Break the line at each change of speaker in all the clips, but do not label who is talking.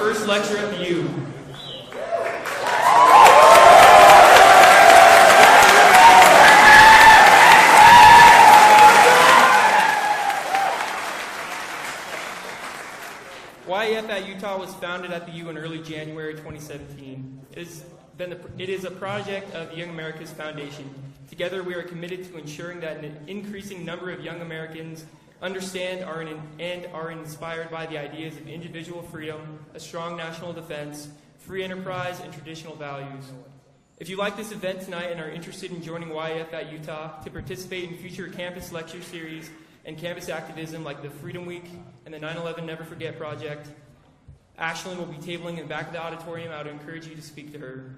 first lecture at the U. YEF at Utah was founded at the U in early January 2017. It is a project of Young America's Foundation. Together, we are committed to ensuring that an increasing number of young Americans understand and are inspired by the ideas of individual freedom, a strong national defense, free enterprise, and traditional values. If you like this event tonight and are interested in joining YEF at Utah to participate in future campus lecture series and campus activism like the Freedom Week and the 9/11 Never Forget Project, Ashlyn will be tabling in the back of the auditorium. I would encourage you to speak to her.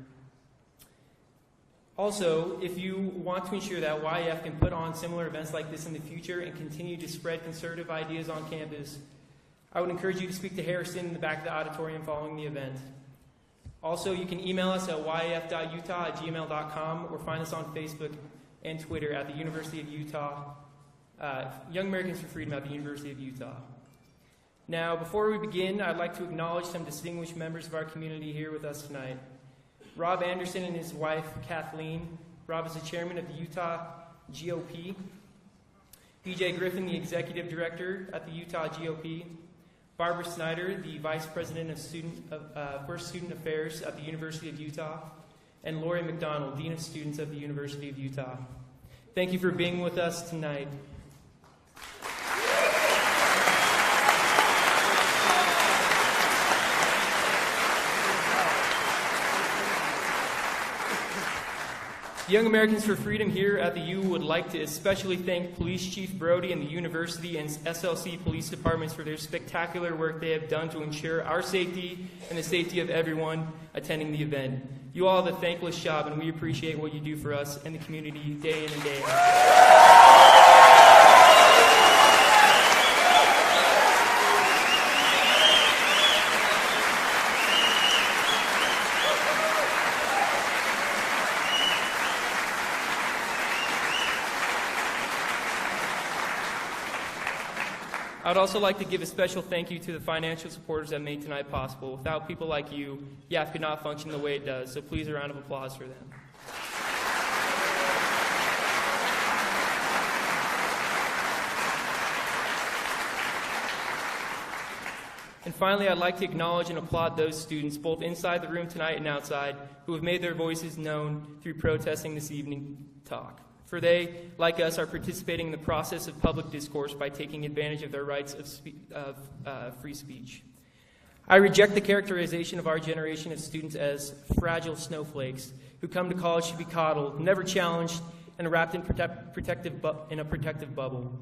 Also, if you want to ensure that YEF can put on similar events like this in the future and continue to spread conservative ideas on campus, I would encourage you to speak to Harrison in the back of the auditorium following the event. Also, you can email us at yef.utah@gmail.com or find us on Facebook and Twitter at the University of Utah, Young Americans for Freedom at the University of Utah. Now, before we begin, I'd like to acknowledge some distinguished members of our community here with us tonight. Rob Anderson and his wife, Kathleen. Rob is the chairman of the Utah GOP. BJ Griffin, the executive director at the Utah GOP. Barbara Snyder, the vice president for student affairs at the University of Utah. And Lori McDonald, dean of students at the University of Utah. Thank you for being with us tonight. Young Americans for Freedom here at the U would like to especially thank Police Chief Brody and the University and SLC Police Departments for their spectacular work they have done to ensure our safety and the safety of everyone attending the event. You all have a thankless job, and we appreciate what you do for us and the community day in and day out. I would also like to give a special thank you to the financial supporters that made tonight possible. Without people like you, YAF could not function the way it does, so please a round of applause for them. And finally, I'd like to acknowledge and applaud those students, both inside the room tonight and outside, who have made their voices known through protesting this evening talk. For they, like us, are participating in the process of public discourse by taking advantage of their rights of free speech. I reject the characterization of our generation of students as fragile snowflakes who come to college to be coddled, never challenged, and wrapped in a protective bubble.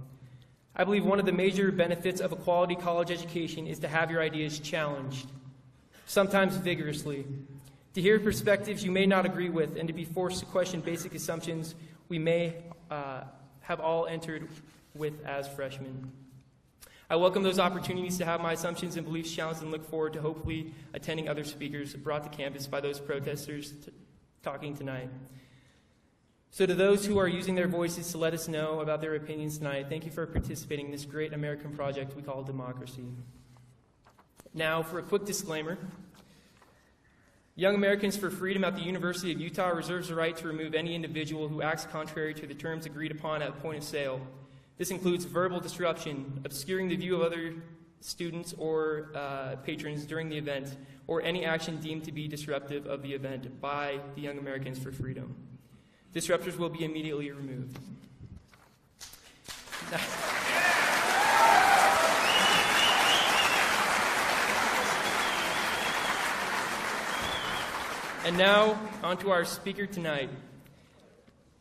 I believe one of the major benefits of a quality college education is to have your ideas challenged, sometimes vigorously, to hear perspectives you may not agree with, and to be forced to question basic assumptions we may have all entered with as freshmen. I welcome those opportunities to have my assumptions and beliefs challenged and look forward to hopefully attending other speakers brought to campus by those protesters talking tonight. So to those who are using their voices to let us know about their opinions tonight, thank you for participating in this great American project we call democracy. Now, for a quick disclaimer. Young Americans for Freedom at the University of Utah reserves the right to remove any individual who acts contrary to the terms agreed upon at point of sale. This includes verbal disruption, obscuring the view of other students or patrons during the event, or any action deemed to be disruptive of the event by the Young Americans for Freedom. Disruptors will be immediately removed. And now, on to our speaker tonight.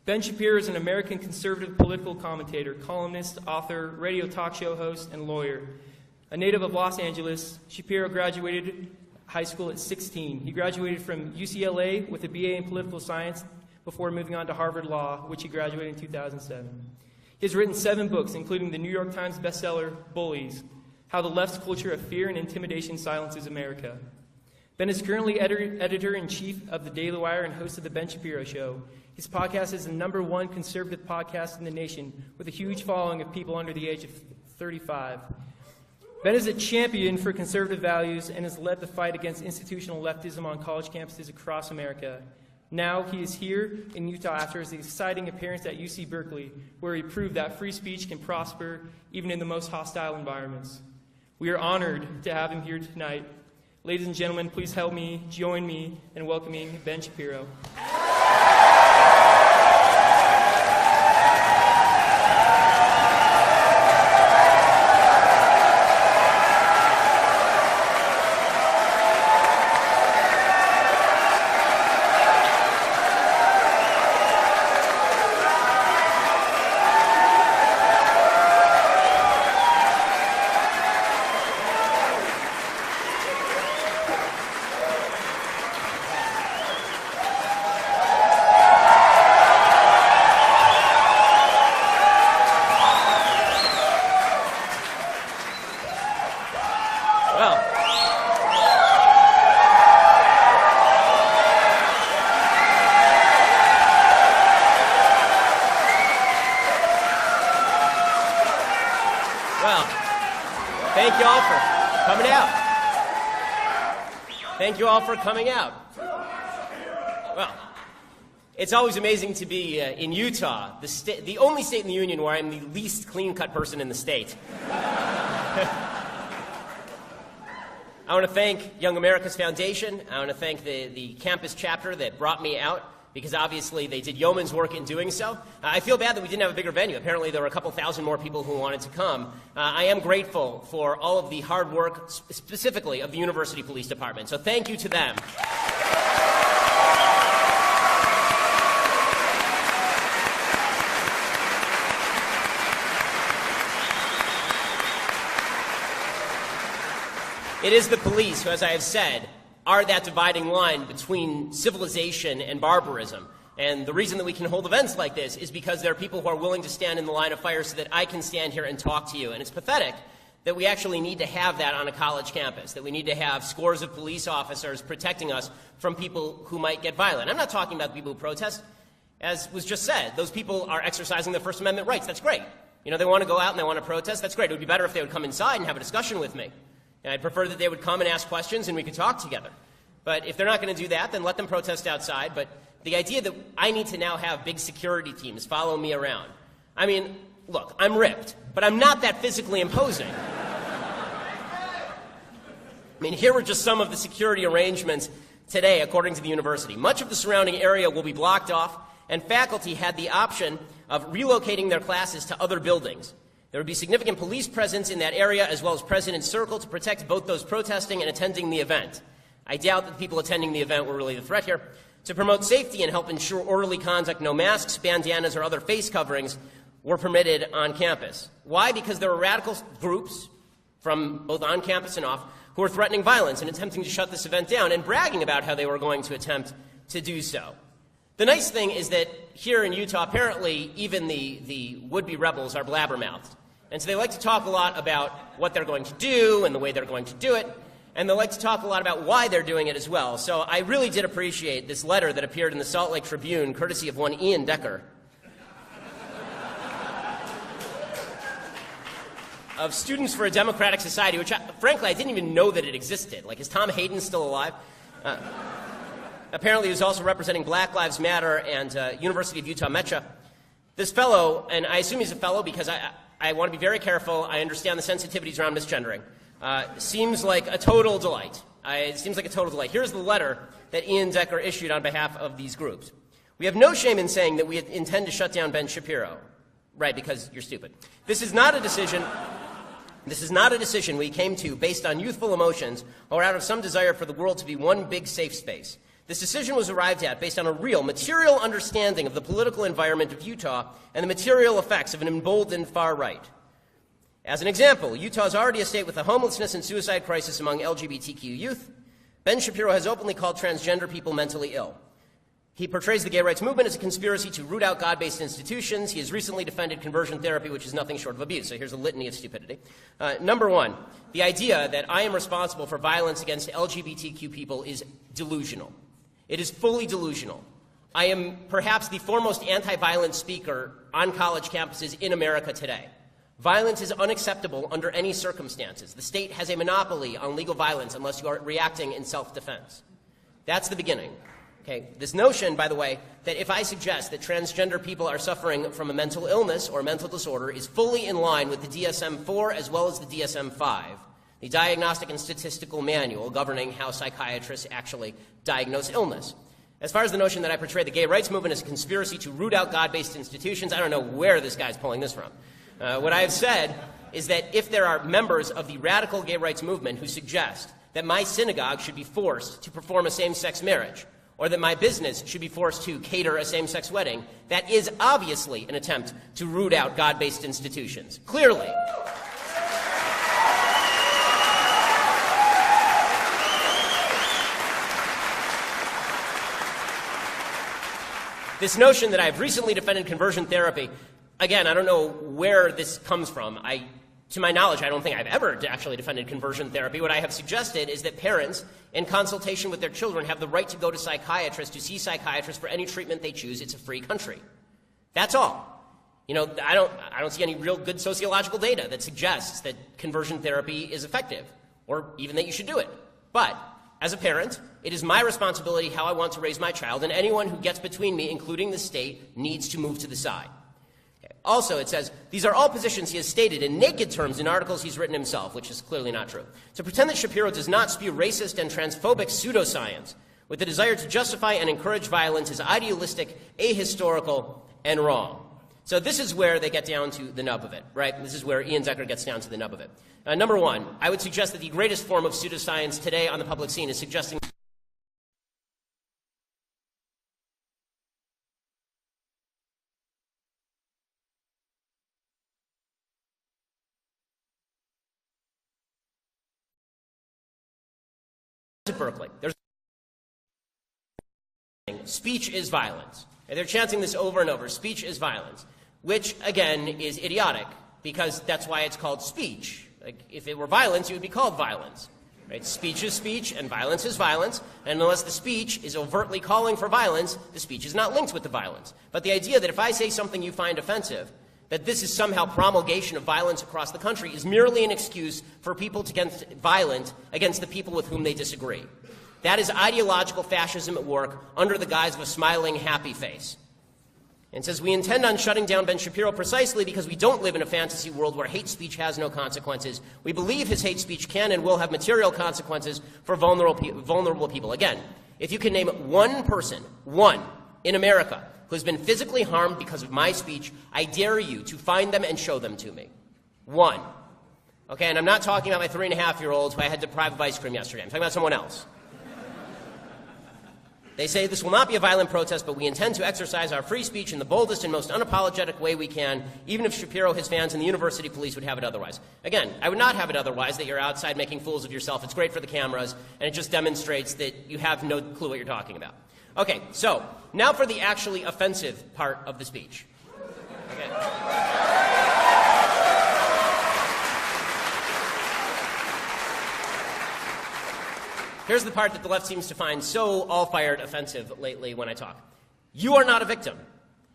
Ben Shapiro is an American conservative political commentator, columnist, author, radio talk show host, and lawyer. A native of Los Angeles, Shapiro graduated high school at 16. He graduated from UCLA with a BA in political science before moving on to Harvard Law, which he graduated in 2007. He has written 7 books, including the New York Times bestseller, Bullies, How the Left's Culture of Fear and Intimidation Silences America. Ben is currently editor-in-chief of The Daily Wire and host of The Ben Shapiro Show. His podcast is the #1 conservative podcast in the nation, with a huge following of people under the age of 35. Ben is a champion for conservative values and has led the fight against institutional leftism on college campuses across America. Now he is here in Utah after his exciting appearance at UC Berkeley, where he proved that free speech can prosper even in the most hostile environments. We are honored to have him here tonight. Ladies and gentlemen, please help me, join me in welcoming Ben Shapiro.
Thank you all for coming out. Thank you all for coming out. Well, it's always amazing to be in Utah, the only state in the union where I'm the least clean-cut person in the state. I want to thank Young America's Foundation. I want to thank the campus chapter that brought me out, because obviously they did yeoman's work in doing so. I feel bad that we didn't have a bigger venue. Apparently there were a couple thousand more people who wanted to come. I am grateful for all of the hard work, specifically of the University Police Department. So thank you to them. It is the police who, as I have said, are that dividing line between civilization and barbarism. And the reason that we can hold events like this is because there are people who are willing to stand in the line of fire so that I can stand here and talk to you. And it's pathetic that we actually need to have that on a college campus, that we need to have scores of police officers protecting us from people who might get violent. I'm not talking about the people who protest. As was just said, those people are exercising their First Amendment rights. That's great. You know, they want to go out and they want to protest. That's great. It would be better if they would come inside and have a discussion with me. And I'd prefer that they would come and ask questions and we could talk together. But if they're not going to do that, then let them protest outside. But the idea that I need to now have big security teams follow me around. I mean, look, I'm ripped, but I'm not that physically imposing. I mean, here are just some of the security arrangements today, according to the university. Much of the surrounding area will be blocked off, and faculty had the option of relocating their classes to other buildings. There would be significant police presence in that area, as well as President's Circle, to protect both those protesting and attending the event. I doubt that the people attending the event were really the threat here. To promote safety and help ensure orderly conduct, no masks, bandanas, or other face coverings were permitted on campus. Why? Because there were radical groups from both on campus and off who were threatening violence and attempting to shut this event down and bragging about how they were going to attempt to do so. The nice thing is that here in Utah, apparently, even the would-be rebels are blabbermouthed. And so they like to talk a lot about what they're going to do and the way they're going to do it, and they like to talk a lot about why they're doing it as well. So I really did appreciate this letter that appeared in the Salt Lake Tribune, courtesy of one Ian Decker, of Students for a Democratic Society, which, frankly, I didn't even know that it existed. Like, is Tom Hayden still alive? Apparently, he was also representing Black Lives Matter and University of Utah Metro. This fellow, and I assume he's a fellow because I want to be very careful. I understand the sensitivities around misgendering. Seems like a total delight. It seems like a total delight. Here's the letter that Ian Decker issued on behalf of these groups. We have no shame in saying that we intend to shut down Ben Shapiro. Right, because you're stupid. This is not a decision we came to based on youthful emotions or out of some desire for the world to be one big safe space. This decision was arrived at based on a real, material understanding of the political environment of Utah and the material effects of an emboldened far right. As an example, Utah is already a state with a homelessness and suicide crisis among LGBTQ youth. Ben Shapiro has openly called transgender people mentally ill. He portrays the gay rights movement as a conspiracy to root out God-based institutions. He has recently defended conversion therapy, which is nothing short of abuse. So here's a litany of stupidity. Number one, the idea that I am responsible for violence against LGBTQ people is delusional. It is fully delusional. I am perhaps the foremost anti-violence speaker on college campuses in America today. Violence is unacceptable under any circumstances. The state has a monopoly on legal violence unless you are reacting in self-defense. That's the beginning. Okay? This notion, by the way, that if I suggest that transgender people are suffering from a mental illness or mental disorder is fully in line with the DSM-4 as well as the DSM-5, the Diagnostic and Statistical Manual governing how psychiatrists actually diagnose illness. As far as the notion that I portray the gay rights movement as a conspiracy to root out God-based institutions, I don't know where this guy's pulling this from. What I have said is that if there are members of the radical gay rights movement who suggest that my synagogue should be forced to perform a same-sex marriage, or that my business should be forced to cater a same-sex wedding, that is obviously an attempt to root out God-based institutions. Clearly. This notion that I've recently defended conversion therapy, again, I don't know where this comes from. To my knowledge, I don't think I've ever actually defended conversion therapy. What I have suggested is that parents, in consultation with their children, have the right to go to psychiatrists, to see psychiatrists for any treatment they choose. It's a free country. That's all. You know, I don't see any real good sociological data that suggests that conversion therapy is effective, or even that you should do it. But as a parent, it is my responsibility how I want to raise my child, and anyone who gets between me, including the state, needs to move to the side. Okay. Also, it says, these are all positions he has stated in naked terms in articles he's written himself, which is clearly not true. To pretend that Shapiro does not spew racist and transphobic pseudoscience with the desire to justify and encourage violence is idealistic, ahistorical, and wrong. So this is where they get down to the nub of it, right? This is where Ian Zecker gets down to the nub of it. Number one, I would suggest that the greatest form of pseudoscience today on the public scene is suggesting at Berkeley. There's speech is violence. And they're chanting this over and over. Speech is violence, which, again, is idiotic because that's why it's called speech. Like, if it were violence, it would be called violence. Right? Speech is speech, and violence is violence. And unless the speech is overtly calling for violence, the speech is not linked with the violence. But the idea that if I say something you find offensive, that this is somehow promulgation of violence across the country is merely an excuse for people to get violent against the people with whom they disagree. That is ideological fascism at work under the guise of a smiling, happy face. And says, we intend on shutting down Ben Shapiro precisely because we don't live in a fantasy world where hate speech has no consequences. We believe his hate speech can and will have material consequences for vulnerable people. Again, if you can name one person, one, in America, who has been physically harmed because of my speech, I dare you to find them and show them to me. One. Okay, and I'm not talking about my 3.5-year-old who I had to deprive of ice cream yesterday. I'm talking about someone else. They say this will not be a violent protest, but we intend to exercise our free speech in the boldest and most unapologetic way we can, even if Shapiro, his fans, and the university police would have it otherwise. Again, I would not have it otherwise, that you're outside making fools of yourself. It's great for the cameras, and it just demonstrates that you have no clue what you're talking about. Okay, so now for the actually offensive part of the speech. Okay. Here's the part that the left seems to find so all-fired offensive lately when I talk. You are not a victim.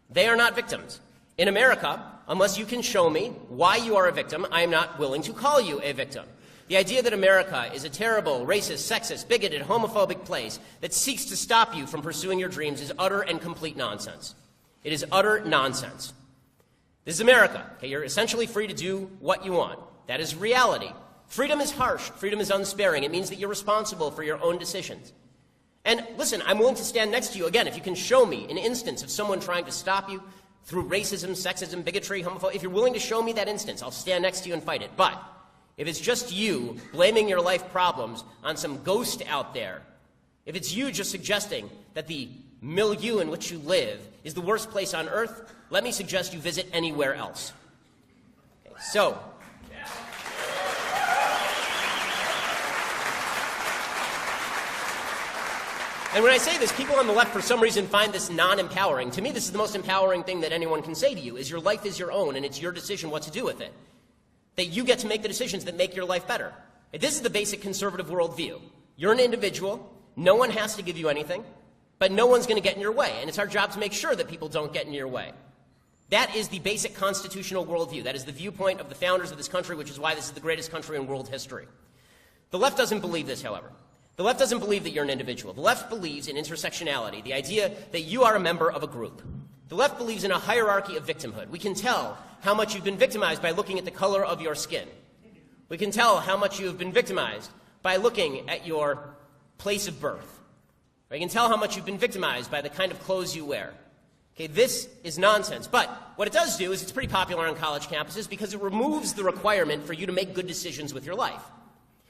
They are not victims. In America, unless you can show me why you are a victim, I am not willing to call you a victim. The idea that America is a terrible, racist, sexist, bigoted, homophobic place that seeks to stop you from pursuing your dreams is utter and complete nonsense. It is utter nonsense. This is America. Okay, you're essentially free to do what you want. That is reality. Freedom is harsh. Freedom is unsparing. It means that you're responsible for your own decisions. And listen, I'm willing to stand next to you, again, if you can show me an instance of someone trying to stop you through racism, sexism, bigotry, homophobia. If you're willing to show me that instance, I'll stand next to you and fight it. But if it's just you blaming your life problems on some ghost out there, if it's you just suggesting that the milieu in which you live is the worst place on earth, let me suggest you visit anywhere else. Okay, so, and when I say this, people on the left, for some reason, find this non-empowering. To me, this is the most empowering thing that anyone can say to you, is your life is your own, and it's your decision what to do with it. That you get to make the decisions that make your life better. This is the basic conservative worldview. You're an individual. No one has to give you anything, but no one's going to get in your way, and it's our job to make sure that people don't get in your way. That is the basic constitutional worldview. That is the viewpoint of the founders of this country, which is why this is the greatest country in world history. The left doesn't believe this, however. The left doesn't believe that you're an individual. The left believes in intersectionality, the idea that you are a member of a group. The left believes in a hierarchy of victimhood. We can tell how much you've been victimized by looking at the color of your skin. We can tell how much you've been victimized by looking at your place of birth. We can tell how much you've been victimized by the kind of clothes you wear. Okay, this is nonsense. But what it does do is it's pretty popular on college campuses because it removes the requirement for you to make good decisions with your life.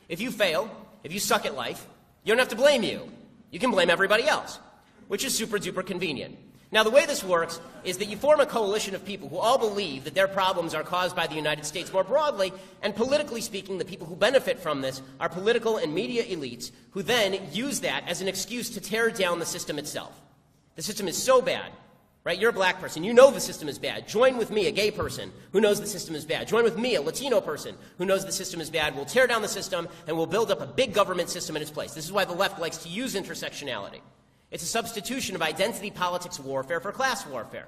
If you fail, if you suck at life, you don't have to blame you. You can blame everybody else, which is super duper convenient. Now, the way this works is that you form a coalition of people who all believe that their problems are caused by the United States more broadly, and politically speaking, the people who benefit from this are political and media elites who then use that as an excuse to tear down the system itself. The system is so bad, right? You're a black person. You know the system is bad. Join with me, a gay person who knows the system is bad. Join with me, a Latino person who knows the system is bad. We'll tear down the system, and we'll build up a big government system in its place. This is why the left likes to use intersectionality. It's a substitution of identity politics warfare for class warfare.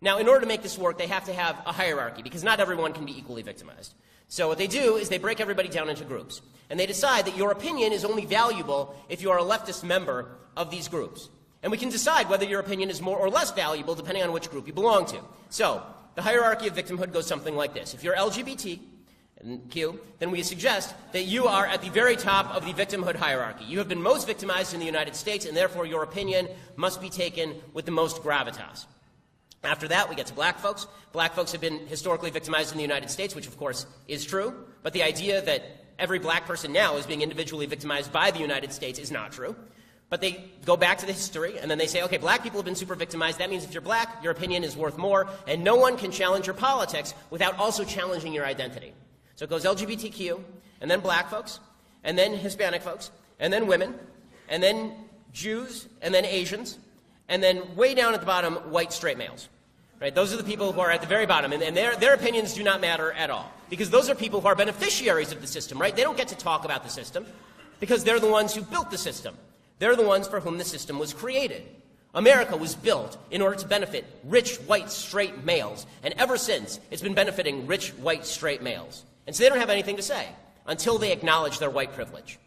Now, in order to make this work, they have to have a hierarchy, because not everyone can be equally victimized. So what they do is they break everybody down into groups, and they decide that your opinion is only valuable if you are a leftist member of these groups. And we can decide whether your opinion is more or less valuable depending on which group you belong to. So the hierarchy of victimhood goes something like this. If you're LGBT, and Q, then we suggest that you are at the very top of the victimhood hierarchy. You have been most victimized in the United States, and therefore your opinion must be taken with the most gravitas. After that, we get to black folks. Black folks have been historically victimized in the United States, which of course is true, but the idea that every black person now is being individually victimized by the United States is not true. But they go back to the history, and then they say, okay, black people have been super victimized. That means if you're black, your opinion is worth more, and no one can challenge your politics without also challenging your identity. So it goes LGBTQ, and then black folks, and then Hispanic folks, and then women, and then Jews, and then Asians, and then way down at the bottom, white straight males. Right? Those are the people who are at the very bottom, and their opinions do not matter at all, because those are people who are beneficiaries of the system, right? They don't get to talk about the system, because they're the ones who built the system. They're the ones for whom the system was created. America was built in order to benefit rich, white, straight males, and ever since, it's been benefiting rich, white, straight males. And so they don't have anything to say until they acknowledge their white privilege.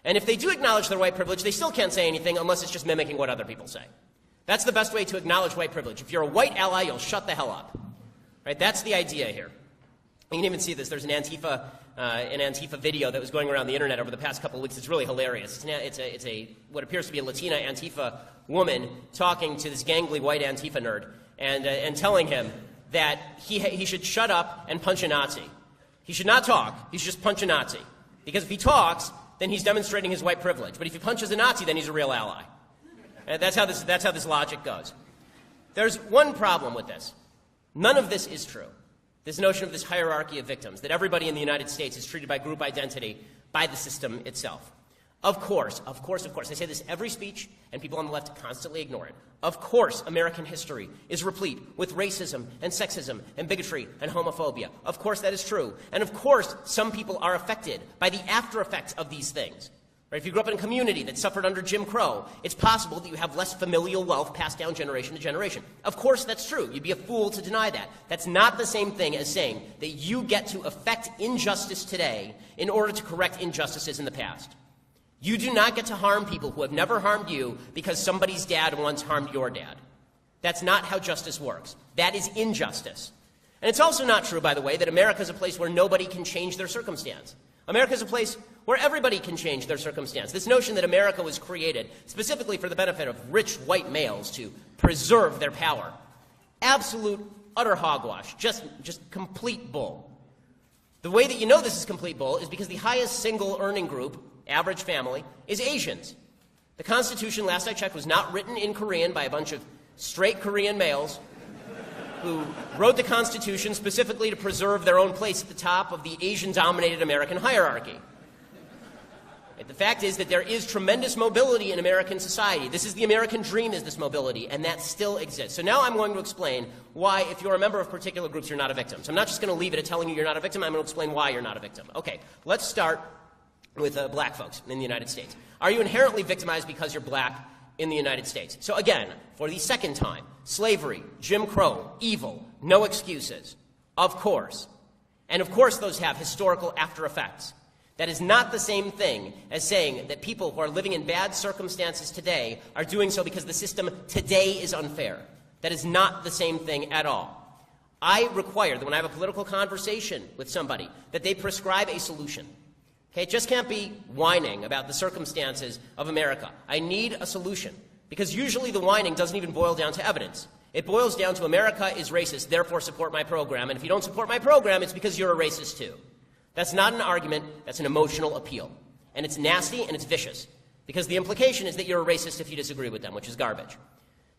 And if they do acknowledge their white privilege, they still can't say anything unless it's just mimicking what other people say. That's the best way to acknowledge white privilege. If you're a white ally, you'll shut the hell up. Right? That's the idea here. You can even see this. There's an Antifa video that was going around the internet over the past couple of weeks. It's really hilarious. It's what appears to be a Latina Antifa woman talking to this gangly white Antifa nerd and telling him that he should shut up and punch a Nazi. He should not talk. He should just punch a Nazi. Because if he talks, then he's demonstrating his white privilege. But if he punches a Nazi, then he's a real ally. And that's how this logic goes. There's one problem with this. None of this is true. This notion of this hierarchy of victims, that everybody in the United States is treated by group identity by the system itself. Of course, I say this every speech, and people on the left constantly ignore it. Of course, American history is replete with racism and sexism and bigotry and homophobia. Of course, that is true. And of course, some people are affected by the after effects of these things. Right? If you grew up in a community that suffered under Jim Crow, it's possible that you have less familial wealth passed down generation to generation. Of course, that's true. You'd be a fool to deny that. That's not the same thing as saying that you get to affect injustice today in order to correct injustices in the past. You do not get to harm people who have never harmed you because somebody's dad once harmed your dad. That's not how justice works. That is injustice. And it's also not true, by the way, that America is a place where nobody can change their circumstance. America is a place where everybody can change their circumstance. This notion that America was created specifically for the benefit of rich white males to preserve their power. Absolute, utter hogwash. Just complete bull. The way that you know this is complete bull is because the highest single earning group, average family, is Asians. The Constitution, last I checked, was not written in Korean by a bunch of straight Korean males who wrote the Constitution specifically to preserve their own place at the top of the Asian-dominated American hierarchy. The fact is that there is tremendous mobility in American society. This is the American dream, is this mobility, and that still exists. So now I'm going to explain why, if you're a member of particular groups, you're not a victim. So I'm not just going to leave it at telling you you're not a victim. I'm going to explain why you're not a victim. Okay, let's start with black folks in the United States. Are you inherently victimized because you're black? in the United States. So again, for the second time, slavery, Jim Crow, evil, no excuses. Of course. And of course those have historical after effects. That is not the same thing as saying that people who are living in bad circumstances today are doing so because the system today is unfair. That is not the same thing at all. I require that when I have a political conversation with somebody, that they prescribe a solution. Okay, it just can't be whining about the circumstances of America. I need a solution, because usually the whining doesn't even boil down to evidence. It boils down to America is racist, therefore support my program, and if you don't support my program, it's because you're a racist too. That's not an argument, that's an emotional appeal. And it's nasty and it's vicious, because the implication is that you're a racist if you disagree with them, which is garbage.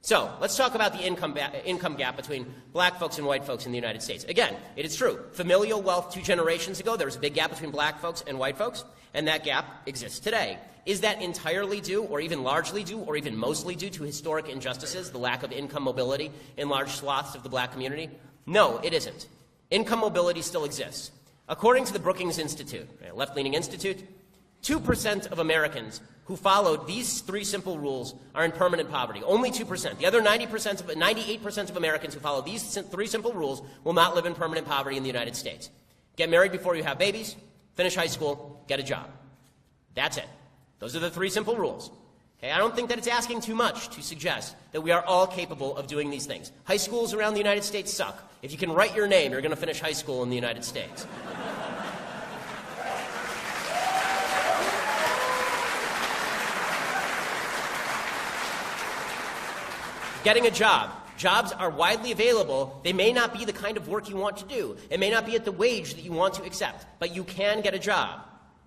So, let's talk about the income gap between black folks and white folks in the United States. Again, it is true. Familial wealth 2 generations ago, there was a big gap between black folks and white folks, and that gap exists today. Is that entirely due, or even largely due, or even mostly due to historic injustices, the lack of income mobility in large swaths of the black community? No, it isn't. Income mobility still exists. According to the Brookings Institute, a left-leaning institute, 2% of Americans who followed these 3 simple rules are in permanent poverty. Only 2%. The other 98% of Americans who follow these 3 simple rules will not live in permanent poverty in the United States. Get married before you have babies, finish high school, get a job. That's it. Those are the 3 simple rules. Okay, I don't think that it's asking too much to suggest that we are all capable of doing these things. High schools around the United States suck. If you can write your name, you're going to finish high school in the United States. Getting a job. Jobs are widely available. They may not be the kind of work you want to do. It may not be at the wage that you want to accept, but you can get a job.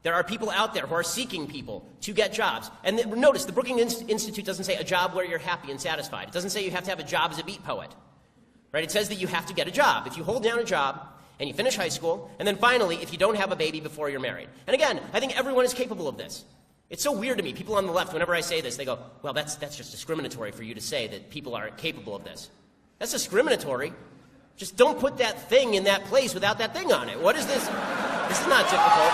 There are people out there who are seeking people to get jobs. And notice, the Brookings Institute doesn't say a job where you're happy and satisfied. It doesn't say you have to have a job as a beat poet. Right? It says that you have to get a job. If you hold down a job and you finish high school, and then finally, if you don't have a baby before you're married. And again, I think everyone is capable of this. It's so weird to me. People on the left, whenever I say this, they go, well, that's just discriminatory for you to say that people are capable of this. That's discriminatory. Just don't put that thing in that place without that thing on it. What is this? This is not difficult.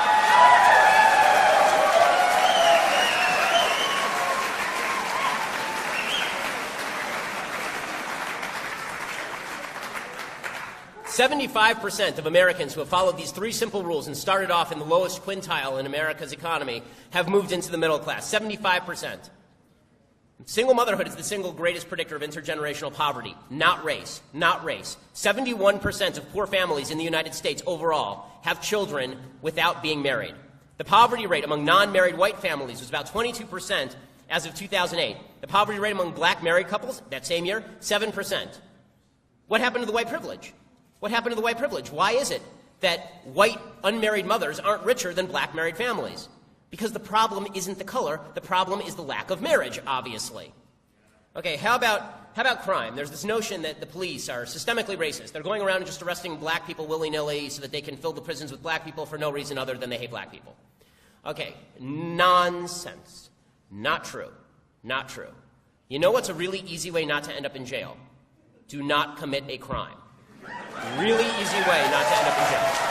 75% of Americans who have followed these 3 simple rules and started off in the lowest quintile in America's economy have moved into the middle class. 75%. Single motherhood is the single greatest predictor of intergenerational poverty, not race, not race. 71% of poor families in the United States overall have children without being married. The poverty rate among non-married white families was about 22% as of 2008. The poverty rate among black married couples that same year, 7%. What happened to the white privilege? What happened to the white privilege? Why is it that white unmarried mothers aren't richer than black married families? Because the problem isn't the color, the problem is the lack of marriage, obviously. Okay, how about crime? There's this notion that the police are systemically racist. They're going around and just arresting black people willy-nilly so that they can fill the prisons with black people for no reason other than they hate black people. Okay, nonsense. Not true. Not true. You know what's a really easy way not to end up in jail? Do not commit a crime. Really easy way not to end up in jail.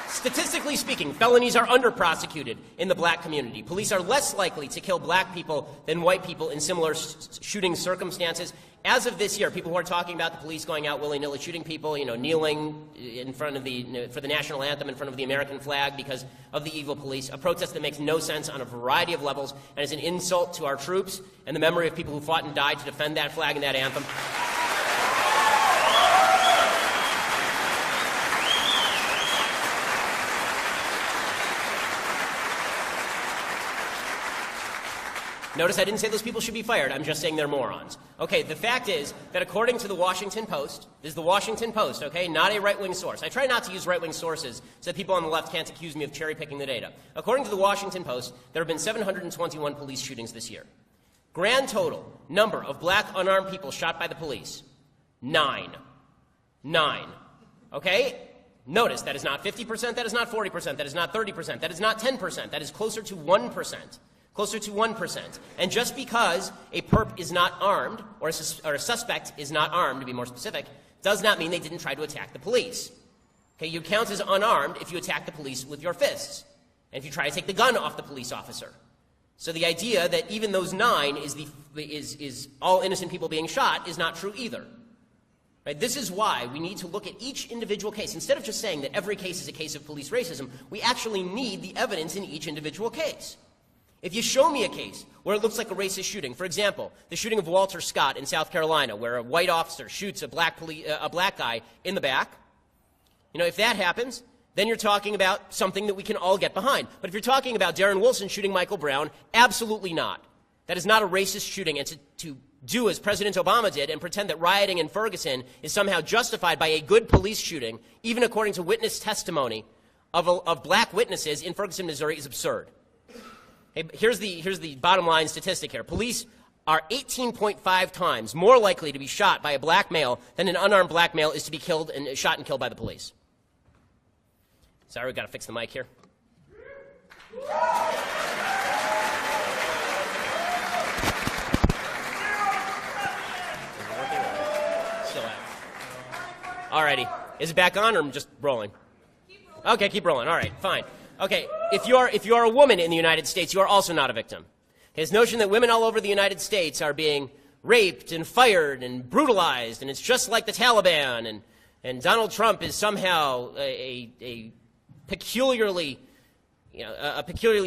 Statistically speaking, felonies are under-prosecuted in the black community. Police are less likely to kill black people than white people in similar shooting circumstances. As of this year, people who are talking about the police going out willy-nilly shooting people, kneeling in front of for the national anthem in front of the American flag because of the evil police, a protest that makes no sense on a variety of levels and is an insult to our troops and the memory of people who fought and died to defend that flag and that anthem. Notice I didn't say those people should be fired. I'm just saying they're morons. Okay, the fact is that according to the Washington Post, this is the Washington Post, okay, not a right-wing source. I try not to use right-wing sources so that people on the left can't accuse me of cherry-picking the data. According to the Washington Post, there have been 721 police shootings this year. Grand total number of black unarmed people shot by the police, 9. 9. Okay? Notice that is not 50%, that is not 40%, that is not 30%, that is not 10%, that is closer to 1%. Closer to 1%. And just because a perp is not armed, or a suspect is not armed, to be more specific, does not mean they didn't try to attack the police. Okay, you count as unarmed if you attack the police with your fists. and if you try to take the gun off the police officer. So the idea that even those 9 is all innocent people being shot is not true either. Right? This is why we need to look at each individual case. Instead of just saying that every case is a case of police racism, we actually need the evidence in each individual case. If you show me a case where it looks like a racist shooting, for example, the shooting of Walter Scott in South Carolina, where a white officer shoots a black guy in the back, if that happens, then you're talking about something that we can all get behind. But if you're talking about Darren Wilson shooting Michael Brown, absolutely not. That is not a racist shooting. And to do as President Obama did and pretend that rioting in Ferguson is somehow justified by a good police shooting, even according to witness testimony of black witnesses in Ferguson, Missouri, is absurd. Hey, here's the bottom line statistic here. Police are 18.5 times more likely to be shot by a black male than an unarmed black male is to be shot and killed by the police. Sorry, we've got to fix the mic here. Alrighty. Is it back on or I'm just rolling? Okay, keep rolling. All right, fine. Okay, if you are a woman in the United States, you are also not a victim. This notion that women all over the United States are being raped and fired and brutalized, and it's just like the Taliban, and Donald Trump is somehow a peculiarly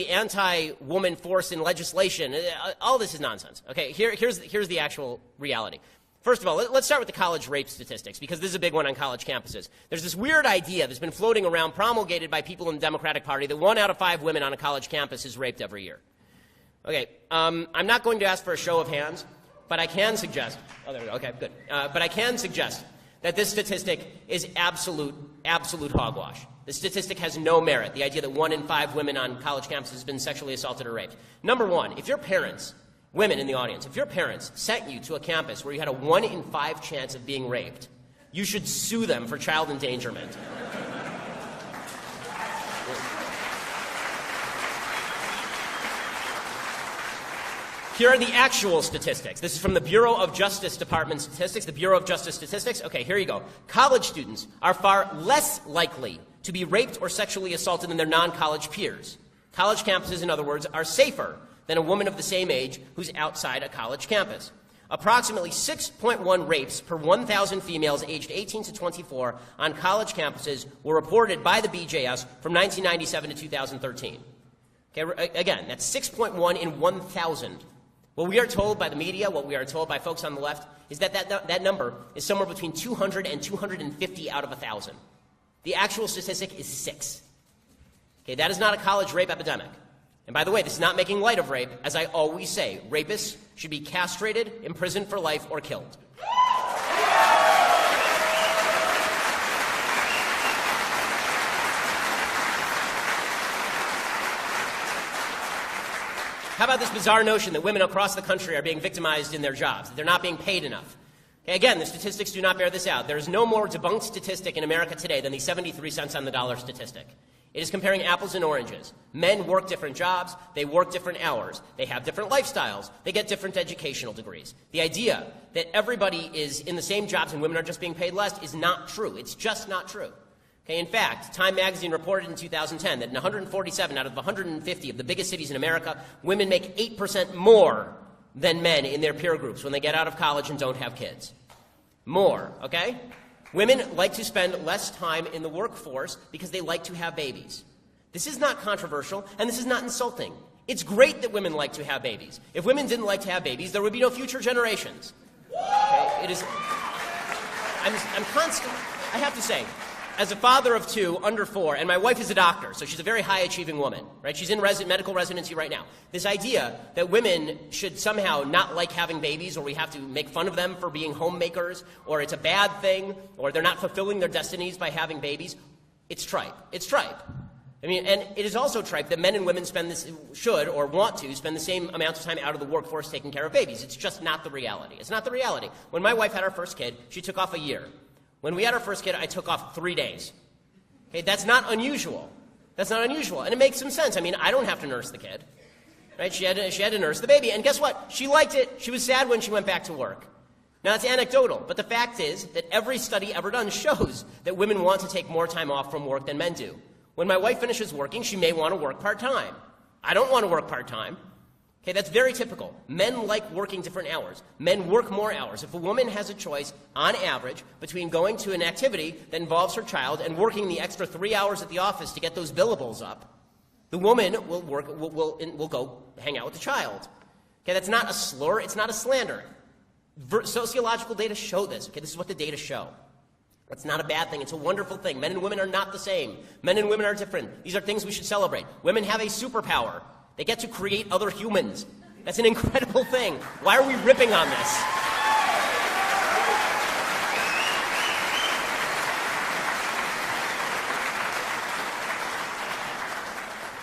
anti-woman force in legislation. All this is nonsense. Okay, here's the actual reality. First of all, let's start with the college rape statistics, because this is a big one on college campuses. There's this weird idea that's been floating around, promulgated by people in the Democratic Party, that 1 out of 5 women on a college campus is raped every year. Okay, I'm not going to ask for a show of hands, but I can suggest, oh, there we go, okay, good. But I can suggest that this statistic is absolute hogwash. The statistic has no merit, the idea that 1 in 5 women on college campuses has been sexually assaulted or raped. Number one, if your parents, women in the audience, if your parents sent you to a campus where you had a 1 in 5 chance of being raped, you should sue them for child endangerment. Here are the actual statistics. This is from the Bureau of Justice Department statistics, the Bureau of Justice Statistics. Okay, here you go. College students are far less likely to be raped or sexually assaulted than their non-college peers. College campuses, in other words, are safer than a woman of the same age who's outside a college campus. Approximately 6.1 rapes per 1,000 females aged 18 to 24 on college campuses were reported by the BJS from 1997 to 2013. Okay, again, that's 6.1 in 1,000. What we are told by the media, what we are told by folks on the left, is that number is somewhere between 200 and 250 out of 1,000. The actual statistic is 6. Okay, that is not a college rape epidemic. And by the way, this is not making light of rape. As I always say, rapists should be castrated, imprisoned for life, or killed. How about this bizarre notion that women across the country are being victimized in their jobs, that they're not being paid enough? Okay, again, the statistics do not bear this out. There is no more debunked statistic in America today than the 73 cents on the dollar statistic. It is comparing apples and oranges. Men work different jobs, they work different hours, they have different lifestyles, they get different educational degrees. The idea that everybody is in the same jobs and women are just being paid less is not true. It's just not true. Okay, in fact, Time magazine reported in 2010 that in 147 out of 150 of the biggest cities in America, women make 8% more than men in their peer groups when they get out of college and don't have kids. More, okay? Women like to spend less time in the workforce because they like to have babies. This is not controversial, and this is not insulting. It's great that women like to have babies. If women didn't like to have babies, there would be no future generations. Okay? It is. I'm constant. I have to say, as a father of 2, under 4, and my wife is a doctor, so she's a very high-achieving woman, right? She's in medical residency right now. This idea that women should somehow not like having babies, or we have to make fun of them for being homemakers, or it's a bad thing, or they're not fulfilling their destinies by having babies, it's tripe. It's tripe. I mean, and it is also tripe that men and women should or want to spend the same amount of time out of the workforce taking care of babies. It's just not the reality. It's not the reality. When my wife had our first kid, she took off a year. When we had our first kid, I took off 3 days. Okay, that's not unusual. That's not unusual. And it makes some sense. I mean, I don't have to nurse the kid. Right? She had to nurse the baby. And guess what? She liked it. She was sad when she went back to work. Now, that's anecdotal, but the fact is that every study ever done shows that women want to take more time off from work than men do. When my wife finishes working, she may want to work part-time. I don't want to work part-time. Okay, that's very typical. Men like working different hours. Men work more hours. If a woman has a choice, on average, between going to an activity that involves her child and working the extra 3 hours at the office to get those billables up, the woman will go hang out with the child. Okay, that's not a slur. It's not a slander. Sociological data show this. Okay, this is what the data show. That's not a bad thing. It's a wonderful thing. Men and women are not the same. Men and women are different. These are things we should celebrate. Women have a superpower. They get to create other humans. That's an incredible thing. Why are we ripping on this?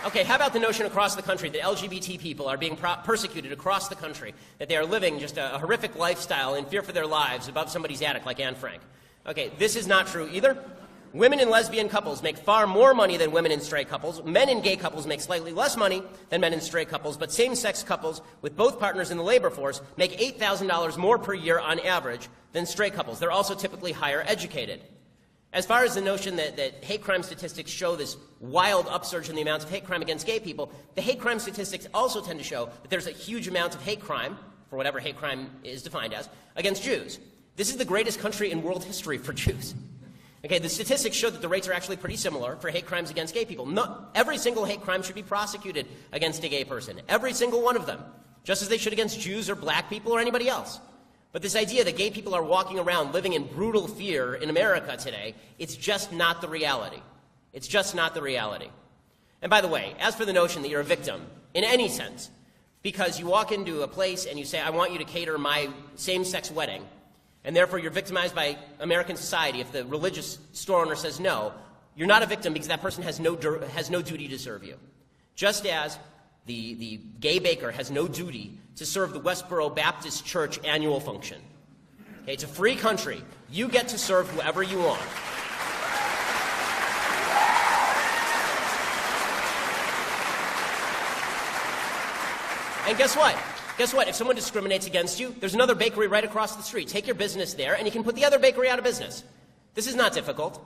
Okay, how about the notion across the country that LGBT people are being persecuted across the country, that they are living just a horrific lifestyle in fear for their lives above somebody's attic like Anne Frank? Okay, this is not true either. Women in lesbian couples make far more money than women in straight couples. Men in gay couples make slightly less money than men in straight couples, but same-sex couples with both partners in the labor force make $8,000 more per year on average than straight couples. They're also typically higher educated. As far as the notion that hate crime statistics show this wild upsurge in the amounts of hate crime against gay people, the hate crime statistics also tend to show that there's a huge amount of hate crime, for whatever hate crime is defined as, against Jews. This is the greatest country in world history for Jews. Okay, the statistics show that the rates are actually pretty similar for hate crimes against gay people. Every single hate crime should be prosecuted against a gay person. Every single one of them. Just as they should against Jews or black people or anybody else. But this idea that gay people are walking around living in brutal fear in America today, it's just not the reality. It's just not the reality. And by the way, as for the notion that you're a victim, in any sense, because you walk into a place and you say, I want you to cater my same-sex wedding, and therefore you're victimized by American society if the religious store owner says no, you're not a victim because that person has no duty to serve you. Just as the gay baker has no duty to serve the Westboro Baptist Church annual function. Okay, it's a free country. You get to serve whoever you want. And guess what? Guess what? If someone discriminates against you, there's another bakery right across the street. Take your business there, and you can put the other bakery out of business. This is not difficult.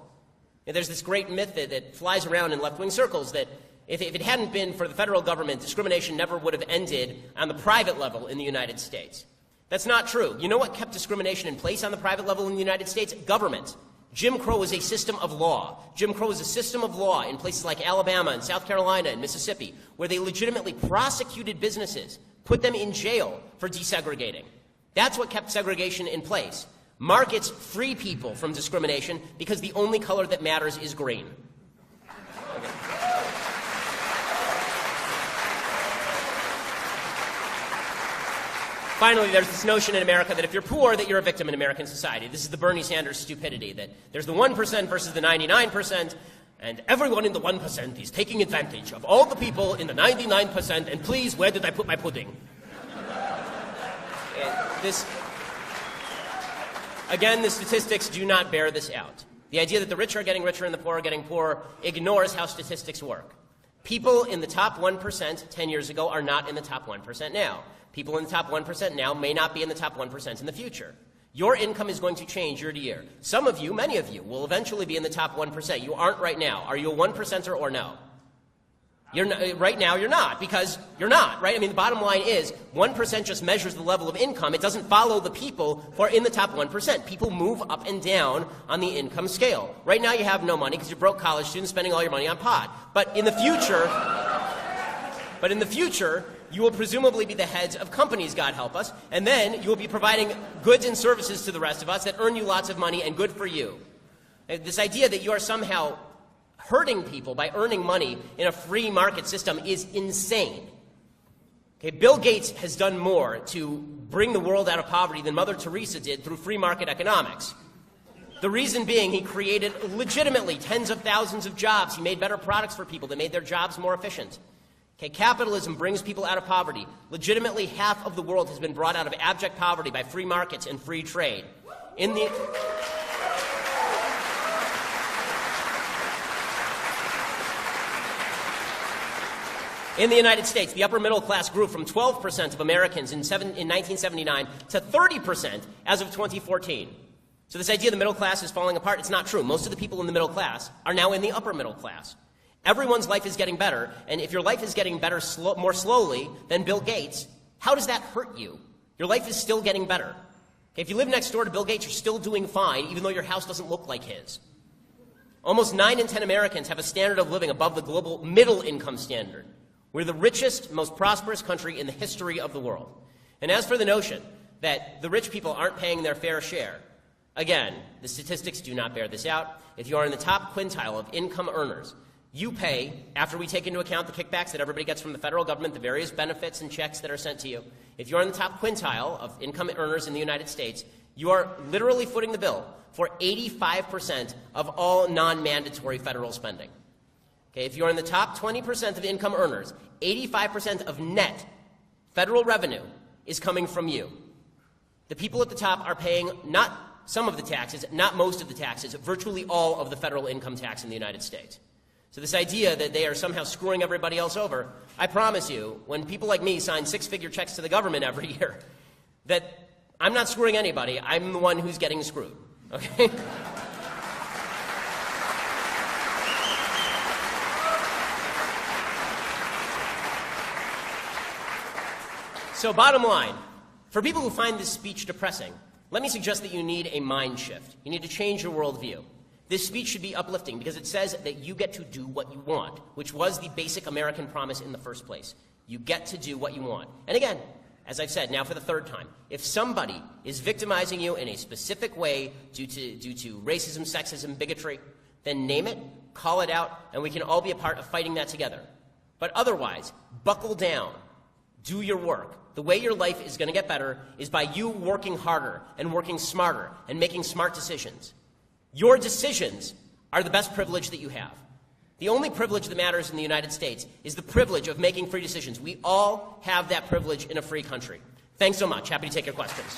And there's this great myth that flies around in left-wing circles that if it hadn't been for the federal government, discrimination never would have ended on the private level in the United States. That's not true. You know what kept discrimination in place on the private level in the United States? Government. Jim Crow was a system of law. Jim Crow was a system of law in places like Alabama and South Carolina and Mississippi, where they legitimately prosecuted businesses, put them in jail for desegregating. That's what kept segregation in place. Markets free people from discrimination because the only color that matters is green. Finally, there's this notion in America that if you're poor, that you're a victim in American society. This is the Bernie Sanders stupidity, that there's the 1% versus the 99%, and everyone in the 1% is taking advantage of all the people in the 99%, and please, where did I put my pudding? Again, the statistics do not bear this out. The idea that the rich are getting richer and the poor are getting poorer ignores how statistics work. People in the top 1% 10 years ago are not in the top 1% now. People in the top 1% now may not be in the top 1% in the future. Your income is going to change year to year. Some of you, many of you, will eventually be in the top 1%. You aren't right now. Are you a 1%er or no? You're not, right now, you're not, because you're not, right? I mean, the bottom line is 1% just measures the level of income. It doesn't follow the people who are in the top 1%. People move up and down on the income scale. Right now, you have no money because you're broke college students spending all your money on pot. But in the future, you will presumably be the heads of companies, God help us, and then you will be providing goods and services to the rest of us that earn you lots of money and good for you. This idea that you are somehow hurting people by earning money in a free market system is insane. Okay, Bill Gates has done more to bring the world out of poverty than Mother Teresa did through free market economics. The reason being he created legitimately tens of thousands of jobs. He made better products for people that made their jobs more efficient. Okay, capitalism brings people out of poverty. Legitimately, half of the world has been brought out of abject poverty by free markets and free trade. In the United States, the upper middle class grew from 12% of Americans in 1979 to 30% as of 2014. So this idea the middle class is falling apart, it's not true. Most of the people in the middle class are now in the upper middle class. Everyone's life is getting better, and if your life is getting better more slowly than Bill Gates, how does that hurt you? Your life is still getting better. Okay, if you live next door to Bill Gates, you're still doing fine, even though your house doesn't look like his. Almost 9 in 10 Americans have a standard of living above the global middle income standard. We're the richest, most prosperous country in the history of the world. And as for the notion that the rich people aren't paying their fair share, again, the statistics do not bear this out. If you are in the top quintile of income earners, you pay, after we take into account the kickbacks that everybody gets from the federal government, the various benefits and checks that are sent to you, if you're in the top quintile of income earners in the United States, you are literally footing the bill for 85% of all non-mandatory federal spending. Okay, if you're in the top 20% of income earners, 85% of net federal revenue is coming from you. The people at the top are paying not some of the taxes, not most of the taxes, virtually all of the federal income tax in the United States. So this idea that they are somehow screwing everybody else over, I promise you, when people like me sign 6-figure checks to the government every year, that I'm not screwing anybody, I'm the one who's getting screwed, okay? So bottom line, for people who find this speech depressing, let me suggest that you need a mind shift. You need to change your worldview. This speech should be uplifting because it says that you get to do what you want, which was the basic American promise in the first place. You get to do what you want. And again, as I've said now for the third time, if somebody is victimizing you in a specific way due to racism, sexism, bigotry, then name it, call it out, and we can all be a part of fighting that together. But otherwise, buckle down, do your work. The way your life is going to get better is by you working harder and working smarter and making smart decisions. Your decisions are the best privilege that you have. The only privilege that matters in the United States is the privilege of making free decisions. We all have that privilege in a free country. Thanks so much. Happy to take your questions.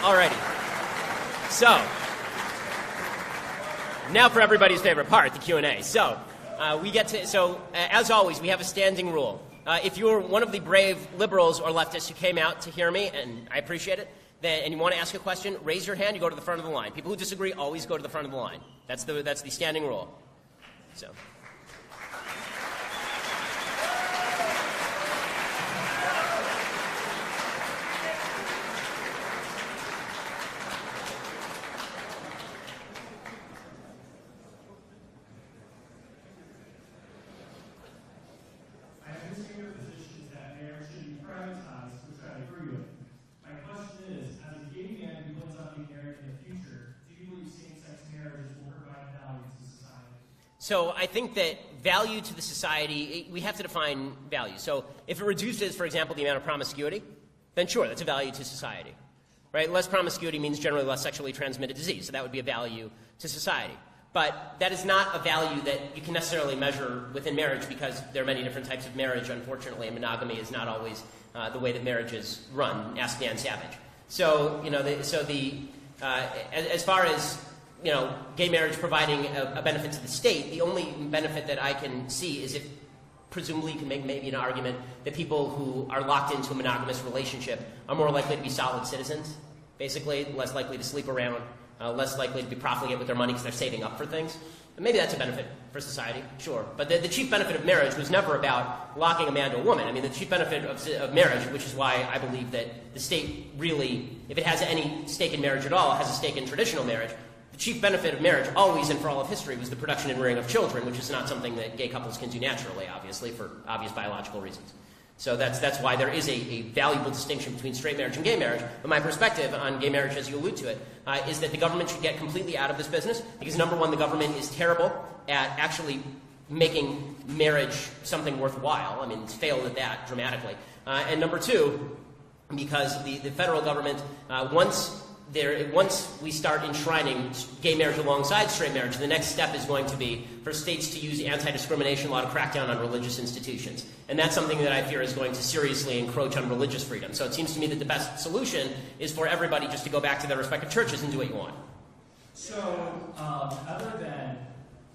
Alrighty. So, now for everybody's favorite part, the Q&A. So, as always, we have a standing rule. If you're one of the brave liberals or leftists who came out to hear me, and I appreciate it, and you want to ask a question, raise your hand, you go to the front of the line. People who disagree always go to the front of the line. That's the standing rule. So. So I think that value to the society, we have to define value. So if it reduces, for example, the amount of promiscuity, then sure, that's a value to society. Right? Less promiscuity means generally less sexually transmitted disease, so that would be a value to society. But that is not a value that you can necessarily measure within marriage because there are many different types of marriage, unfortunately, and monogamy is not always the way that marriage is run. Ask Dan Savage. So, as far as gay marriage providing a benefit to the state, the only benefit that I can see is if presumably you can make maybe an argument that people who are locked into a monogamous relationship are more likely to be solid citizens, basically, less likely to sleep around, less likely to be profligate with their money because they're saving up for things. And maybe that's a benefit for society, sure. But the chief benefit of marriage was never about locking a man to a woman. I mean, the chief benefit of marriage, which is why I believe that the state really, if it has any stake in marriage at all, has a stake in traditional marriage. The chief benefit of marriage, always and for all of history, was the production and rearing of children, which is not something that gay couples can do naturally, obviously, for obvious biological reasons. So that's why there is a valuable distinction between straight marriage and gay marriage. But my perspective on gay marriage, as you allude to it, is that the government should get completely out of this business because, number one, the government is terrible at actually making marriage something worthwhile. I mean, it's failed at that dramatically. And number two, because the federal government, once once we start enshrining gay marriage alongside straight marriage, the next step is going to be for states to use anti-discrimination law to crack down on religious institutions. And that's something that I fear is going to seriously encroach on religious freedom. So it seems to me that the best solution is for everybody just to go back to their respective churches and do what you want.
So, other than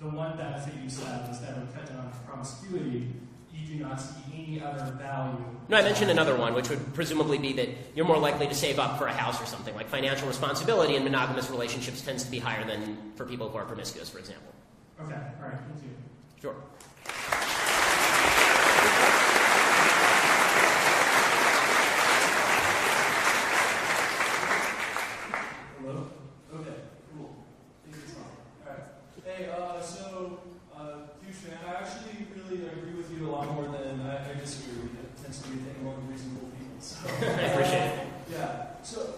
the one benefit you said was that it would cut down on promiscuity, you do not see any other value.
No, I mentioned another one, which would presumably be that you're more likely to save up for a house or something, like financial responsibility in monogamous relationships tends to be higher than for people who are promiscuous, for example.
Okay, all right, thank you.
Sure.
Hello? Okay, cool. Thank you, Tom. All right. Hey, Houston, I actually really agree with you a lot more than I disagree with you. It tends to be a thing among reasonable people. So,
I appreciate it.
Yeah. So,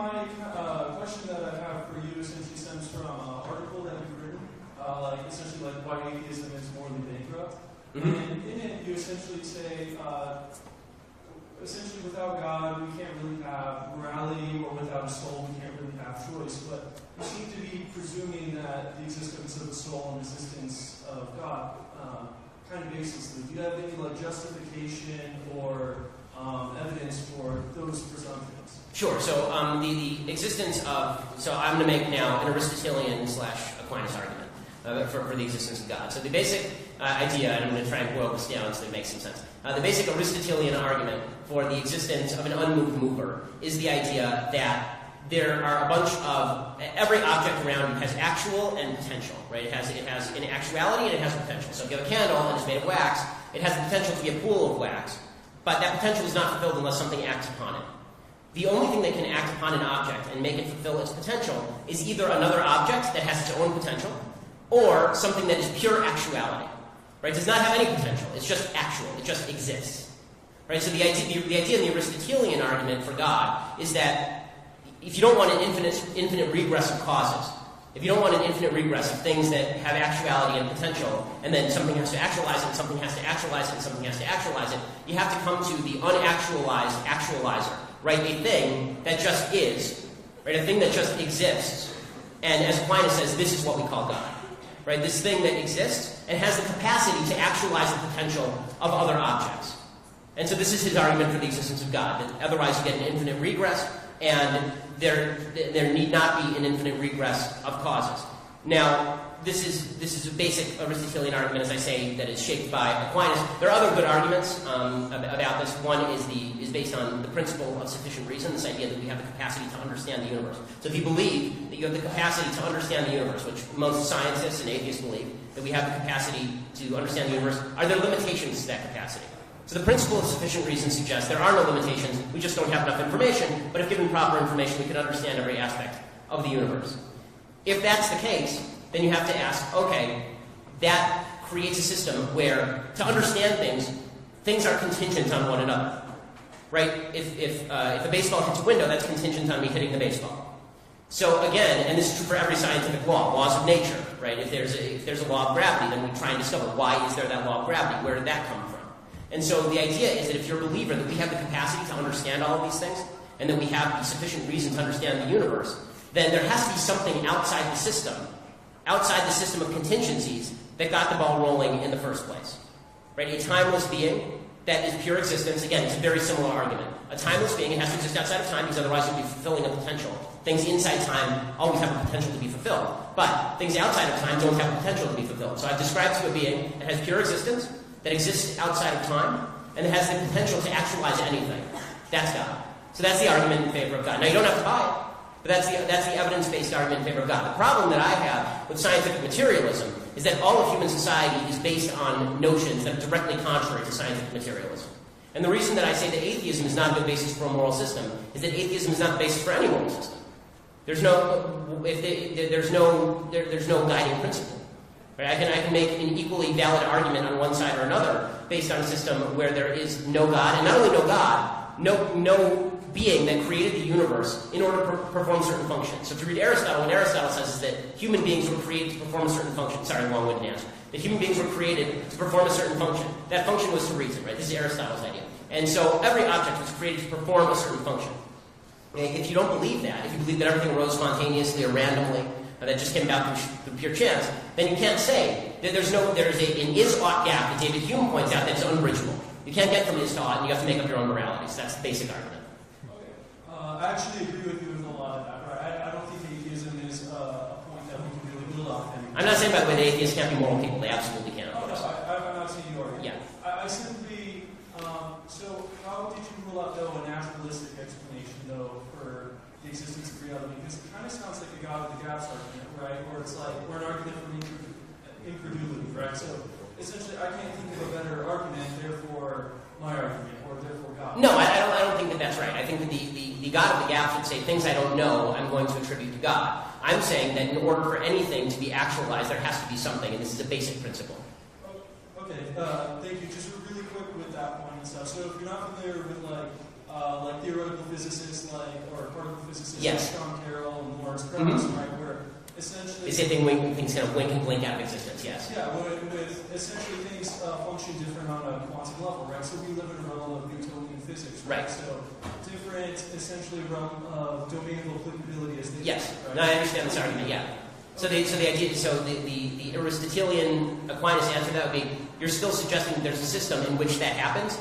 my question that I have for you essentially stems from an article that you've written, essentially why atheism is morally bankrupt.
Mm-hmm.
And in it, you essentially say, essentially without God, we can't really have morality, or without a soul, we can't really have choice. But you seem to be presuming that the existence of the soul and existence of God kind of baselessly. Do you have any justification or evidence for those presumptions?
Sure. So the existence of, so I'm going to make now an Aristotelian/Aquinas argument for the existence of God. So the basic idea, and I'm going to try and boil this down so it makes some sense. The basic Aristotelian argument for the existence of an unmoved mover is the idea that there are a bunch of, every object around you has actual and potential, right? It has an actuality and it has potential. So if you have a candle and it's made of wax, it has the potential to be a pool of wax, but that potential is not fulfilled unless something acts upon it. The only thing that can act upon an object and make it fulfill its potential is either another object that has its own potential, or something that is pure actuality, right? It does not have any potential. It's just actual. It just exists, right? So the idea in the Aristotelian argument for God is that if you don't want an infinite regress of causes, if you don't want an infinite regress of things that have actuality and potential, and then something has to actualize it, and something has to actualize it, and something has to actualize it, you have to come to the unactualized actualizer, right? A thing that just is, right? A thing that just exists. And as Aquinas says, this is what we call God, right? This thing that exists and has the capacity to actualize the potential of other objects. And so this is his argument for the existence of God, that otherwise you get an infinite regress, and there need not be an infinite regress of causes. Now, this is a basic Aristotelian argument, as I say, that is shaped by Aquinas. There are other good arguments about this. One is based on the principle of sufficient reason, this idea that we have the capacity to understand the universe. So if you believe that you have the capacity to understand the universe, which most scientists and atheists believe, that we have the capacity to understand the universe, are there limitations to that capacity? So the principle of sufficient reason suggests there are no limitations, we just don't have enough information, but if given proper information, we can understand every aspect of the universe. If that's the case, then you have to ask, okay, that creates a system where, to understand things are contingent on one another, right? If a baseball hits a window, that's contingent on me hitting the baseball. So again, and this is true for every scientific law, laws of nature, right? If there's a law of gravity, then we try and discover why is there that law of gravity, where did that come from? And so the idea is that if you're a believer that we have the capacity to understand all of these things, and that we have sufficient reason to understand the universe, then there has to be something outside the system of contingencies that got the ball rolling in the first place. Right? A timeless being that is pure existence, again, it's a very similar argument. A timeless being, it has to exist outside of time because otherwise it would be fulfilling a potential. Things inside time always have a potential to be fulfilled, but things outside of time don't have a potential to be fulfilled. So I've described to a being that has pure existence, that exists outside of time, and that has the potential to actualize anything. That's God. So that's the argument in favor of God. Now, you don't have to buy it, but that's the evidence-based argument in favor of God. The problem that I have with scientific materialism is that all of human society is based on notions that are directly contrary to scientific materialism. And the reason that I say that atheism is not a good basis for a moral system is that atheism is not the basis for any moral system. There's no guiding principle. Right? I can make an equally valid argument on one side or another based on a system where there is no God, and not only no God, no being that created the universe in order to perform certain functions. So if you read Aristotle, what Aristotle says is that human beings were created to perform a certain function. Sorry, long-winded answer. That human beings were created to perform a certain function. That function was to reason, right? This is Aristotle's idea. And so every object was created to perform a certain function. If you don't believe that, if you believe that everything arose spontaneously or randomly, or that just came about through pure chance, then you can't say that there's an is-ought gap that David Hume points out that is unbridgeable. You can't get from is to ought, and you have to make up your own moralities. That's the basic argument.
Okay. I actually agree with you with a lot of that, right? I don't think atheism is a point that we can really rule off anymore.
I'm not saying, by the way, that atheists can't be moral people. They absolutely can.
Oh, no, I'm not saying you are.
Yeah.
I simply, so how did you rule out, though, a naturalistic explanation, though, for the existence of reality? Because it kind of sounds like a God of the gaps argument, right? Where it's like, we're an argument for incredulity, right? So essentially, I can't think of a better argument, therefore my argument, or therefore God.
No, I don't think that that's right. I think that the God of the gaps would say, things I don't know, I'm going to attribute to God. I'm saying that in order for anything to be actualized, there has to be something, and this is a basic principle.
Okay, thank you. Just really quick with that point and stuff. So if you're not familiar with like theoretical physicists, or particle physicists,
yes,
like Sean Carroll and Lawrence Krauss, right, where essentially
they say things kind of wink and blink out of existence. Yes.
Yeah, with essentially things function different on a quantum level, right? So we live in a realm of Newtonian physics, right? So different, essentially, realm of domain of applicability as they
yes.
Right?
No, I understand this argument. Yeah. So the Aristotelian Aquinas answer to that would be, you're still suggesting that there's a system in which that happens.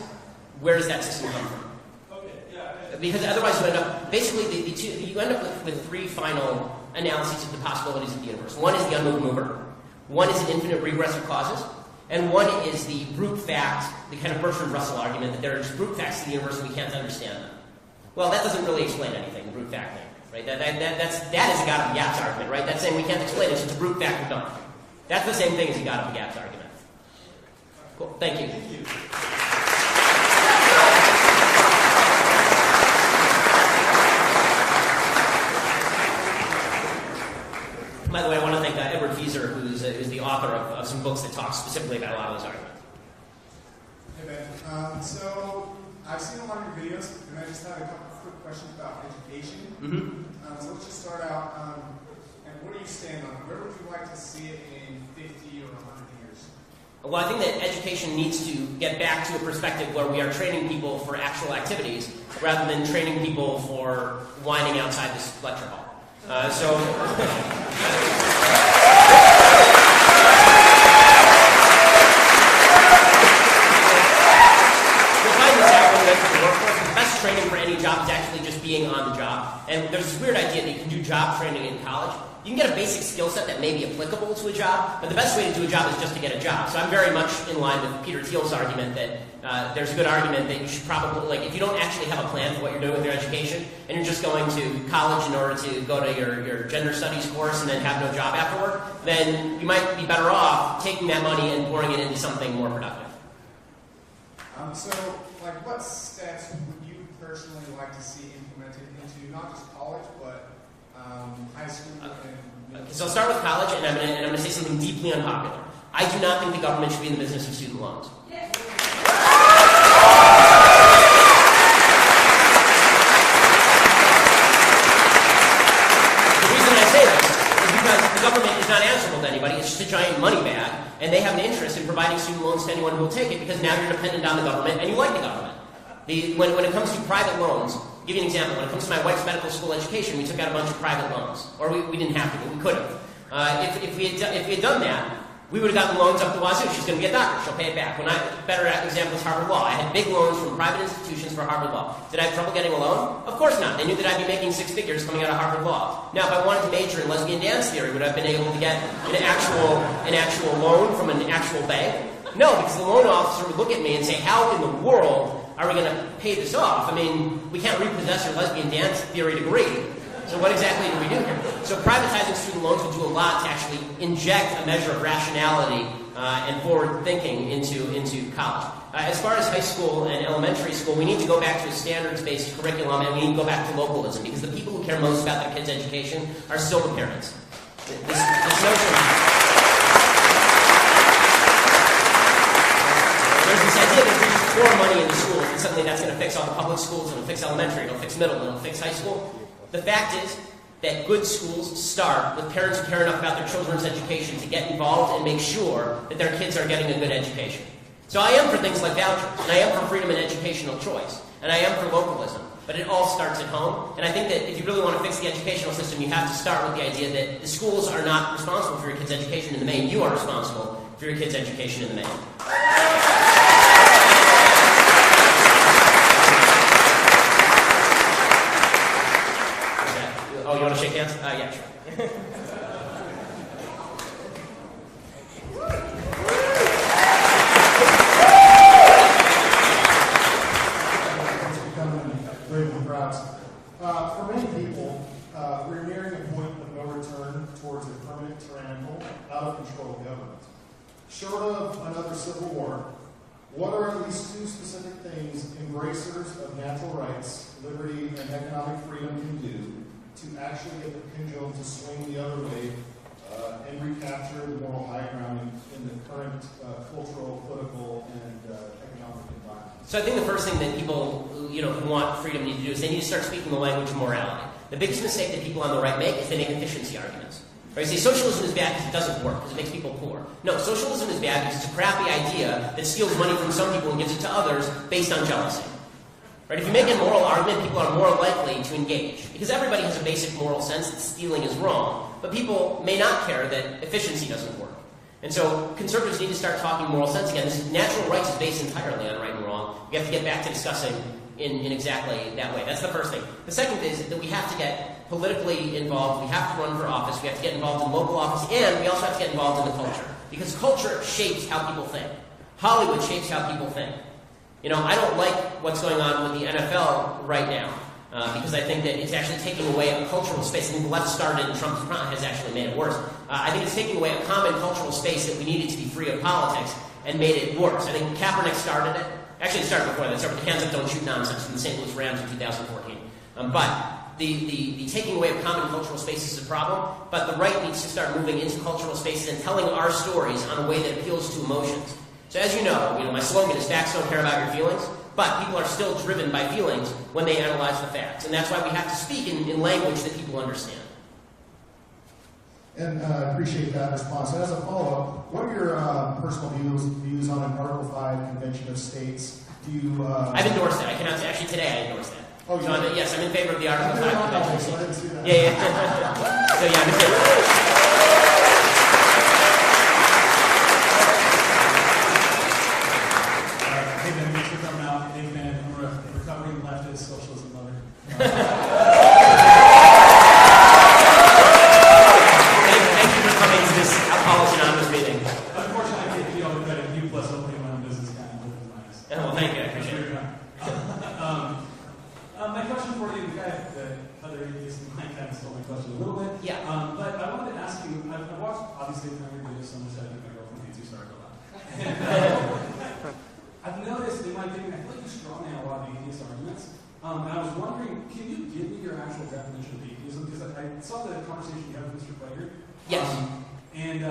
Where does that system come from?
Okay, yeah.
Because otherwise you end up, basically, you end up with three final analyses of the possibilities of the universe. One is the unmoved mover, one is an infinite regress of causes, and one is the brute fact, the kind of Bertrand Russell argument that there are just brute facts in the universe and we can't understand them. Well, that doesn't really explain anything, the brute fact thing. Right? That is a God of the gaps argument, right? That's saying we can't explain it, so it's a brute fact we're done. That's the same thing as a God of the gaps argument. Cool. Thank you.
Thank you.
By the way, I want to thank Edward Fieser, who's the author of some books that talk specifically about a lot of those arguments.
Hey, Ben. So I've seen a lot of your videos, and I just had a couple of quick questions about education. So let's just start out. And where do you stand on it? Where would you like to see it in 50 or 100 years?
Well, I think that education needs to get back to a perspective where we are training people for actual activities rather than training people for whining outside this lecture hall. Training for any job is actually just being on the job. And there's this weird idea that you can do job training in college. You can get a basic skill set that may be applicable to a job, but the best way to do a job is just to get a job. So I'm very much in line with Peter Thiel's argument that there's a good argument that you should probably, like, if you don't actually have a plan for what you're doing with your education, and you're just going to college in order to go to your gender studies course and then have no job afterward, then you might be better off taking that money and pouring it into something more productive.
So, like, what steps would you personally like to see implemented into not just college, but high school and...
So I'll start with college, and I'm going to say something deeply unpopular. I do not think the government should be in the business of student loans.
Yeah.
The reason I say that is because the government is not answerable to anybody. It's just a giant money bag, and they have an interest in providing student loans to anyone who will take it because now you're dependent on the government and you like the government. When it comes to private loans, I'll give you an example. When it comes to my wife's medical school education, we took out a bunch of private loans. Or we didn't have to, but we could have. If we had done that, we would have gotten loans up the wazoo. She's going to be a doctor. She'll pay it back. Better example is Harvard Law. I had big loans from private institutions for Harvard Law. Did I have trouble getting a loan? Of course not. They knew that I'd be making six figures coming out of Harvard Law. Now, if I wanted to major in lesbian dance theory, would I have been able to get an actual loan from an actual bank? No, because the loan officer would look at me and say, how in the world are we going to pay this off? I mean, we can't repossess your lesbian dance theory degree. So what exactly do we do here? So privatizing student loans would do a lot to actually inject a measure of rationality and forward thinking into college. As far as high school and elementary school, we need to go back to a standards-based curriculum, and we need to go back to localism, because the people who care most about their kids' education are still the parents. This notion... There's this idea that if we just pour money into schools, and suddenly that's going to fix all the public schools, it'll fix elementary, it'll fix middle, it'll fix high school. The fact is that good schools start with parents who care enough about their children's education to get involved and make sure that their kids are getting a good education. So I am for things like vouchers, and I am for freedom and educational choice, and I am for localism. But it all starts at home. And I think that if you really want to fix the educational system, you have to start with the idea that the schools are not responsible for your kids' education in the main. You are responsible for your kids' education in the main. Oh, you want to shake hands? Yeah, sure.
For many people, we're nearing a point of no return towards a permanent tyrannical, out-of-control government. Short of another civil war, what are at least two specific things embracers of natural rights, liberty, and economic freedom can do to actually get the pendulum to swing the other way and recapture the moral high ground in the current cultural, political, and economic environment?
So I think the first thing that people who want freedom need to do is they need to start speaking the language of morality. The biggest mistake that people on the right make is they make efficiency arguments. Right? They say socialism is bad because it doesn't work, because it makes people poor. No, socialism is bad because it's a crappy idea that steals money from some people and gives it to others based on jealousy. Right? If you make a moral argument, people are more likely to engage. Because everybody has a basic moral sense that stealing is wrong, but people may not care that efficiency doesn't work. And so conservatives need to start talking moral sense again. This natural rights is based entirely on right and wrong. We have to get back to discussing in exactly that way. That's the first thing. The second is that we have to get politically involved. We have to run for office. We have to get involved in local office. And we also have to get involved in the culture. Because culture shapes how people think. Hollywood shapes how people think. I don't like what's going on with the NFL right now. Because I think that it's actually taking away a cultural space. I think the left started and Trump's has actually made it worse. I think it's taking away a common cultural space that we needed to be free of politics and made it worse. I think Kaepernick started it. Actually, it started before that. It started with the hands up, don't shoot nonsense from the St. Louis Rams in 2014. But the taking away of common cultural spaces is a problem, but the right needs to start moving into cultural spaces and telling our stories on a way that appeals to emotions. So as you know, my slogan is facts don't care about your feelings. But people are still driven by feelings when they analyze the facts. And that's why we have to speak in language that people understand.
And I appreciate that response. And as a follow-up, what are your personal views on an Article 5 Convention of States? Do you...
I've endorsed that. I cannot say. Actually, today I endorsed that.
Oh,
so yes, I'm in favor of the Article 5 Convention of States.
So I didn't see that.
Yeah. So yeah, I'm in favor.
Socialism lover.
Thank you for coming to this College Anonymous meeting.
Unfortunately, I can't be all the credit you plus opening my own business kind of opens my eyes.
Well, thank you. I appreciate it.
My question for you, the other atheist in mind kind of stole my question a little bit.
Yeah.
But I wanted to ask you, I've watched, obviously, a number of videos, so much that I think my girlfriend hates you, sorry about that. I've noticed in my opinion, I feel like you strongman a lot of atheist arguments. And I was wondering, can you give me your actual definition of atheism? Because I saw the conversation you had with Mr. Plager.
Yes.
And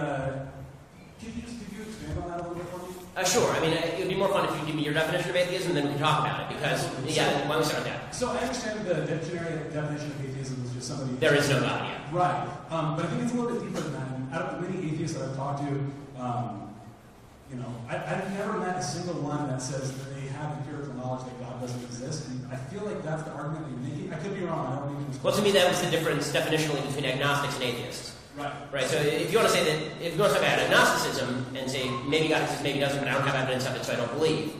could you expand on that a little bit for me?
Sure. I mean, it would be more fun if you give me your definition of atheism, and then we can talk about it. Because, why don't we start with that?
So I understand the dictionary definition of atheism is just somebody...
There is no God, yeah.
Right. But I think it's a little bit deeper than that. And out of the many atheists that I've talked to, I've never met a single one that says that they have empirical knowledge that God doesn't exist. And I feel like that's the argument that you're making. I could be wrong. I don't mean to...
Well, to me, that was the difference definitionally between agnostics and atheists.
Right.
Right. So if you want to say that, if you want to talk about agnosticism and say maybe God exists, maybe doesn't, but I don't have evidence of it, so I don't believe.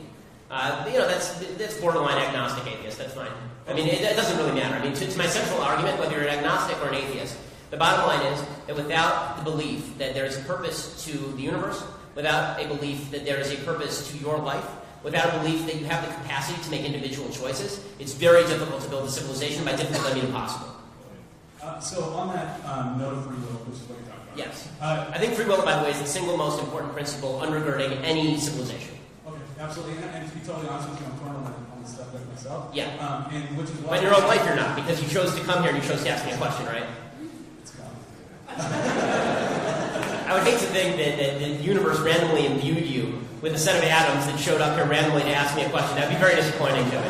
That's borderline agnostic atheist. That's fine. I mean, it doesn't really matter. I mean, to my central argument, whether you're an agnostic or an atheist, the bottom line is that without the belief that there is a purpose to the universe, without a belief that there is a purpose to your life, without a belief that you have the capacity to make individual choices, it's very difficult to build a civilization. By difficult, I mean impossible.
So on that note of free will, which is what you're talking about.
Yes. I think free will, by the way, is the single most important principle undergirding any civilization.
Okay, absolutely. And to be totally honest with you, I'm torn on the stuff like myself.
Yeah.
And which is why...
But in your own life, you're not, because you chose to come here and you chose to ask me a question, right?
It's complicated.
I would hate to think that the universe randomly imbued you with a set of atoms that showed up here randomly to ask me a question. That'd be very disappointing to me.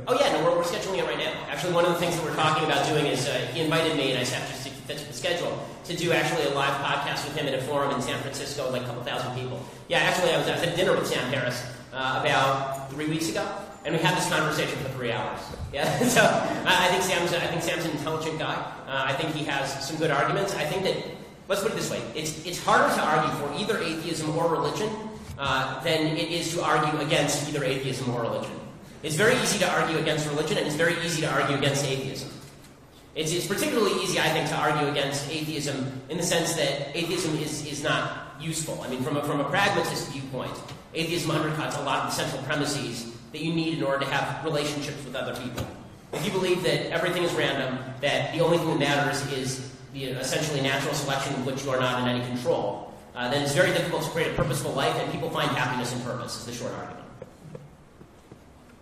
Oh yeah, no, we're scheduling it right now. Actually, one of the things that we're talking about doing is he invited me to do actually a live podcast with him at a forum in San Francisco, like a couple thousand people. Yeah, actually, I was at dinner with Sam Harris about 3 weeks ago, and we had this conversation for 3 hours. Yeah, so I think Sam's an intelligent guy. I think he has some good arguments. I think that, let's put it this way, it's harder to argue for either atheism or religion than it is to argue against either atheism or religion. It's very easy to argue against religion, and it's very easy to argue against atheism. It's particularly easy, I think, to argue against atheism in the sense that atheism is not useful. I mean, from a pragmatist viewpoint, atheism undercuts a lot of the central premises that you need in order to have relationships with other people. If you believe that everything is random, that the only thing that matters is the essentially natural selection of which you are not in any control, then it's very difficult to create a purposeful life, and people find happiness in purpose, is the short argument.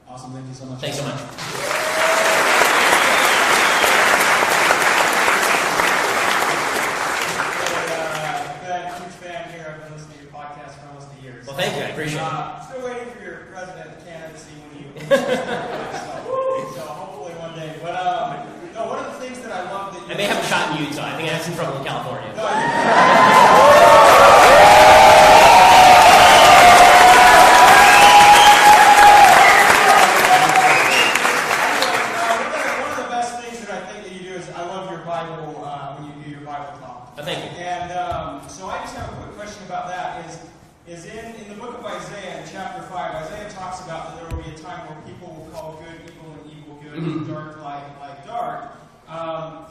Awesome, thank you so much.
Thanks so much. Well, thank you. I appreciate it.
Still waiting for your president candidacy when you. So hopefully one day. But no, one of the things that I love that you.
I may have a shot in Utah. I think I have some trouble in California.
No, one of the best things that I think that you do is I love your Bible when you do your Bible talk.
Thank you.
And so I just have a quick question about that. Is in the book of Isaiah, in chapter 5, Isaiah talks about that there will be a time where people will call good evil and evil good, and dark light dark.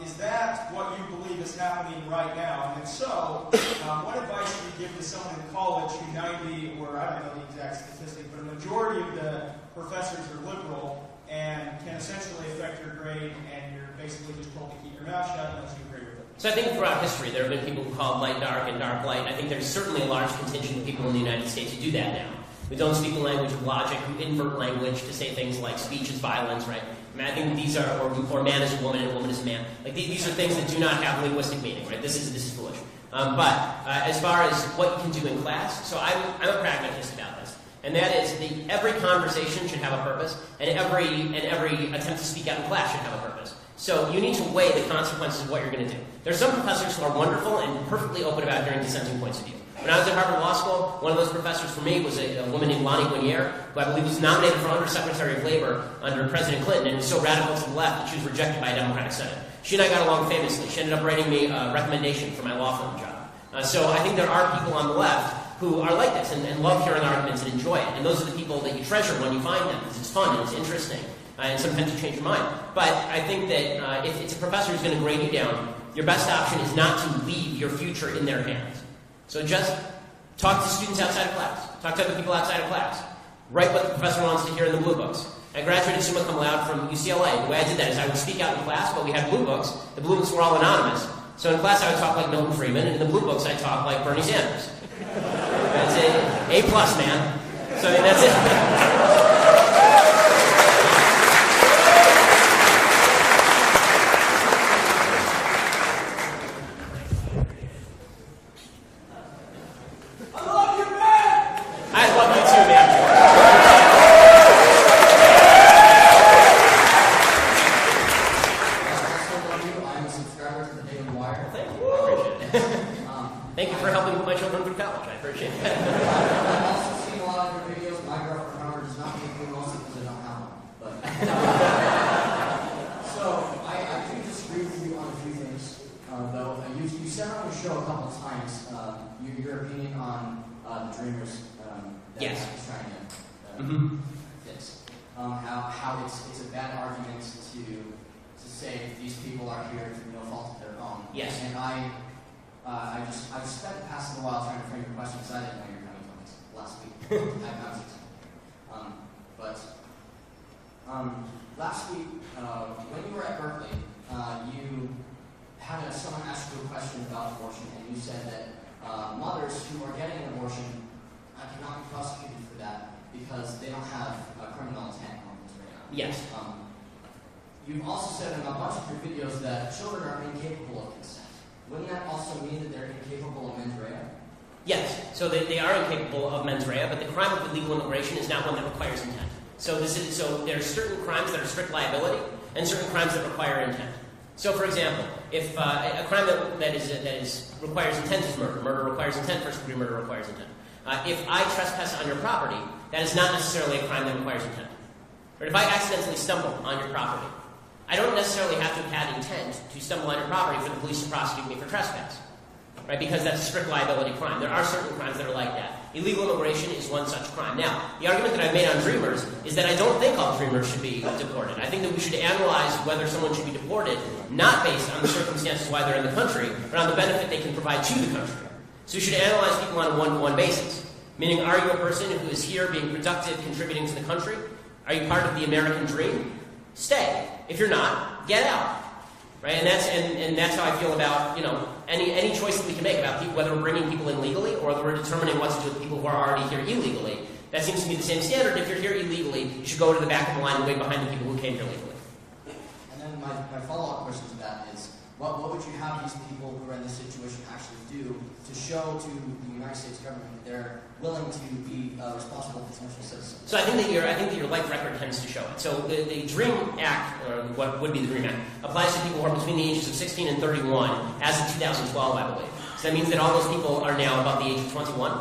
Is that what you believe is happening right now? And if so, what advice do you give to someone in college who 90, or I don't know the exact statistic, but a majority of the professors are liberal and can essentially affect your grade, and you're basically just told to keep your mouth shut unless you agree with it?
So I think throughout history there have been people who called light dark and dark light. I think there's certainly a large contingent of people in the United States who do that now. Who don't speak the language of logic, who invert language to say things like speech is violence, right? I mean, I think these are, or man is a woman and a woman is a man. Like these are things that do not have linguistic meaning, right? This is foolish. But as far as what you can do in class, so I'm a pragmatist about this, and that is that every conversation should have a purpose, and every attempt to speak out in class should have a purpose. So you need to weigh the consequences of what you're going to do. There are some professors who are wonderful and perfectly open about hearing dissenting points of view. When I was at Harvard Law School, one of those professors for me was a woman named Lonnie Guinier, who I believe was nominated for Undersecretary of Labor under President Clinton, and was so radical to the left that she was rejected by a Democratic Senate. She and I got along famously. She ended up writing me a recommendation for my law firm job. So I think there are people on the left who are like this and love hearing arguments and enjoy it. And those are the people that you treasure when you find them, because it's fun and it's interesting. And sometimes you change your mind. But I think that if it's a professor who's going to grade you down, your best option is not to leave your future in their hands. So just talk to students outside of class. Talk to other people outside of class. Write what the professor wants to hear in the blue books. I graduated summa cum laude from UCLA. The way I did that is I would speak out in class, but we had blue books. The blue books were all anonymous. So in class I would talk like Milton Friedman, and in the blue books I'd talk like Bernie Sanders. That's it. A+, man. So I mean, that's it. Thank you for helping put my children through college. I appreciate it.
I've also seen a lot of your videos. My girlfriend, however, does not make me mostly because I don't have one. But so I do disagree with you on a few things, though. You said on your show a couple of times your opinion on the Dreamers. That
Yes.
is trying to fix. How it's a bad argument to say these people are here through no fault of their own.
Yes.
And I just spent the past little while trying to frame your question because I didn't know you were coming from this last week. Last week, when you were at Berkeley, you had someone ask you a question about abortion, and you said that mothers who are getting an abortion cannot be prosecuted for that because they don't have a criminal intent on this right now.
Yes.
You've also said in a bunch of your videos that children are incapable of consent. Wouldn't that also mean that they're incapable of mens rea?
Yes. So they are incapable of mens rea, but the crime of illegal immigration is not one that requires intent. So there are certain crimes that are strict liability and certain crimes that require intent. So, for example, If a crime that requires intent is murder. Murder requires intent. First-degree murder requires intent. If I trespass on your property, that is not necessarily a crime that requires intent. Or if I accidentally stumble on your property, I don't necessarily have to have had intent to stumble on your property for the police to prosecute me for trespass, right? Because that's a strict liability crime. There are certain crimes that are like that. Illegal immigration is one such crime. Now, the argument that I've made on Dreamers is that I don't think all Dreamers should be deported. I think that we should analyze whether someone should be deported not based on the circumstances why they're in the country, but on the benefit they can provide to the country. So we should analyze people on a one-to-one basis. Meaning, are you a person who is here being productive, contributing to the country? Are you part of the American dream? Stay. If you're not, get out. Right? And that's how I feel about, any choice that we can make about people, whether we're bringing people in legally or whether we're determining what to do with people who are already here illegally. That seems to be the same standard. If you're here illegally, you should go to the back of the line and way behind the people who came here legally.
And then my follow-up question to that is, what would you have these people who are in this situation actually do to show to the United States government that they're willing to be responsible potential citizens?
So I think that your life record tends to show it. So the DREAM Act, or what would be the DREAM Act, applies to people who are between the ages of 16 and 31 as of 2012, I believe. So that means that all those people are now above the age of 21,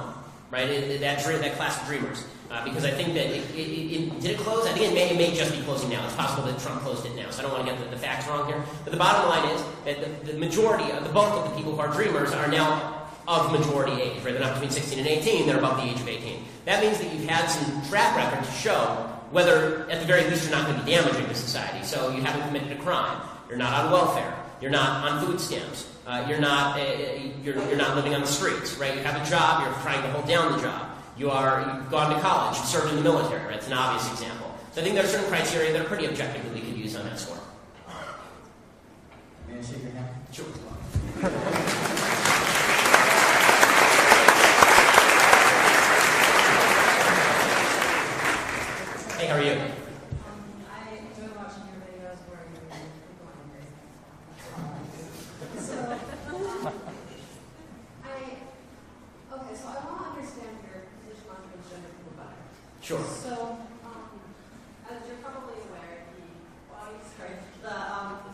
right? That class of dreamers. Because I think that did it close? I think it may just be closing now. It's possible that Trump closed it now, so I don't want to get the facts wrong here. But the bottom line is that the majority, the bulk of the people who are dreamers are now of majority age, right? They're not between 16 and 18, they're above the age of 18. That means that you've had some track record to show whether, at the very least, you're not going to be damaging to society. So you haven't committed a crime, you're not on welfare, you're not on food stamps, you're not living on the streets, right? You have a job, you're trying to hold down the job. You've gone to college, you've served in the military, right? It's an obvious example. So I think there are certain criteria that are pretty objective that we could use on that score.
May I shake your hand?
Sure. Hey, how are you?
I enjoy watching your videos where you're people hungry. So, I want to understand your position on transgender people better.
Sure.
So, as you're probably aware,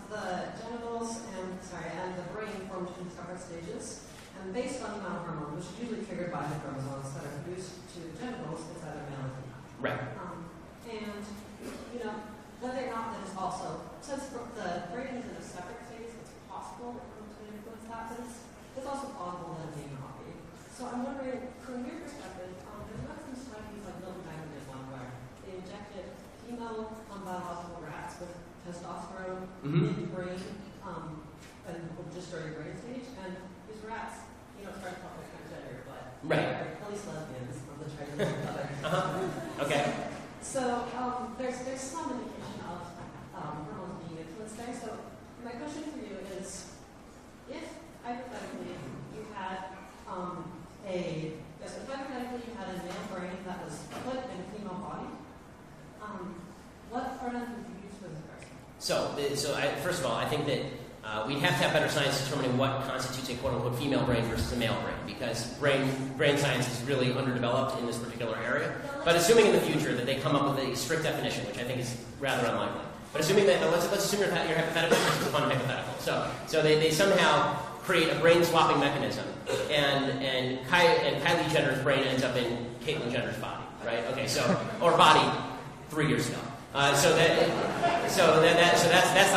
the genitals and the brain form in separate stages, and based on the amount of hormone, which is usually triggered by the chromosomes that are produced to the genitals, it's either male or female.
Right.
And, whether or not that is also, since the brain is in a separate phase, it's possible that to influence that, but it's also plausible that it may not be. So I'm wondering, from your perspective, there's not some studies like Milton Diamond did one where they injected female biological rats with testosterone in the brain, and just during the brain stage, and these rats, it's hard to talk about transgender, but
right.
at least lesbians on the trans other.
Okay.
So there's some indication of hormones being influenced there. So my question for you is, if hypothetically you had hypothetically you had a male brain that was put in a female body, what pronouns would you use for this person?
First of all, I think that we'd have to have better science determining what constitutes a quote-unquote female brain versus a male brain, because brain science is really underdeveloped in this particular area. But assuming in the future that they come up with a strict definition, which I think is rather unlikely, but assuming that, let's assume your hypothetical is a fun hypothetical. So they somehow create a brain-swapping mechanism, and Kylie Jenner's brain ends up in Caitlyn Jenner's body, right? Okay, or body 3 years ago. That's the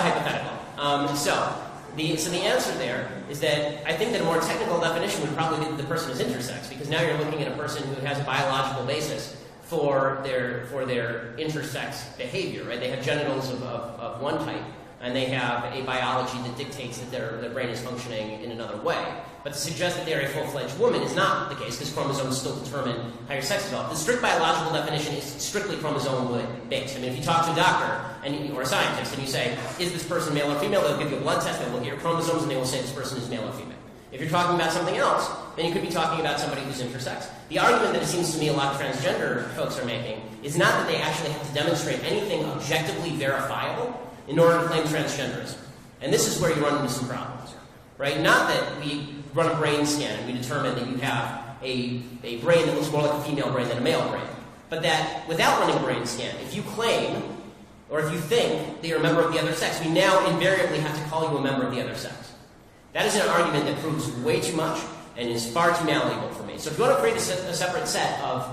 hypothetical. So the answer there is that I think that a more technical definition would probably be that the person is intersex, because now you're looking at a person who has a biological basis for their intersex behavior, right? They have genitals of one type, and they have a biology that dictates that their brain is functioning in another way. But to suggest that they're a full-fledged woman is not the case, because chromosomes still determine how your sex develops. The strict biological definition is strictly chromosome-based. I mean, if you talk to a doctor or a scientist and you say, is this person male or female, they'll give you a blood test, they'll look at your chromosomes, and they will say this person is male or female. If you're talking about something else, then you could be talking about somebody who's intersex. The argument that it seems to me a lot of transgender folks are making is not that they actually have to demonstrate anything objectively verifiable in order to claim transgenderism. And this is where you run into some problems, right? Not that we run a brain scan and we determine that you have a brain that looks more like a female brain than a male brain, but that without running a brain scan, if you claim or if you think that you're a member of the other sex, we now invariably have to call you a member of the other sex. That is an argument that proves way too much and is far too malleable for me. So if you want to create a separate set of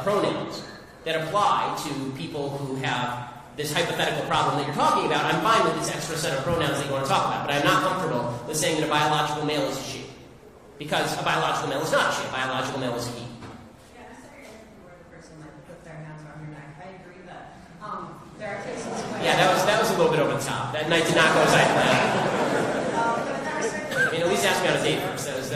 pronouns that apply to people who have this hypothetical problem that you're talking about, I'm fine with this extra set of pronouns that you want to talk about, but I'm not comfortable with saying that a biological male is a she. Because a biological male is not a she, a biological male is a he.
Yeah, I'm sorry, where the person might put their hands around your neck. I agree that there are cases where...
Yeah, that was a little bit over the top. That night did not go as I planned. I mean, at least ask me on a date first. That was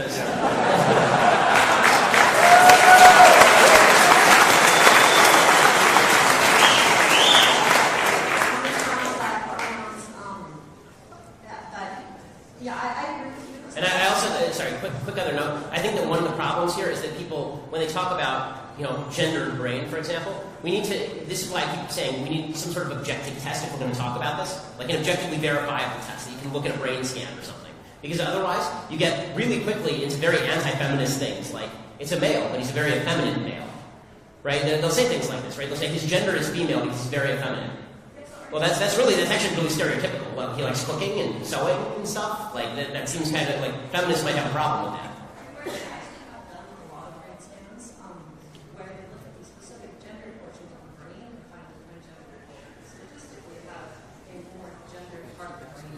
And I also, sorry, quick other note. I think that one of the problems here is that people, when they talk about, gendered brain, for example, this is why I keep saying we need some sort of objective test if we're going to talk about this, like an objectively verifiable test that you can look at a brain scan or something. Because otherwise, you get really quickly into very anti-feminist things, like, it's a male, but he's a very effeminate male. Right? They'll say things like this, right? They'll say his gender is female because he's very effeminate. Well, that's actually really stereotypical. Well, he likes cooking and sewing and stuff. Like, that seems kind of like feminists might have a problem with that.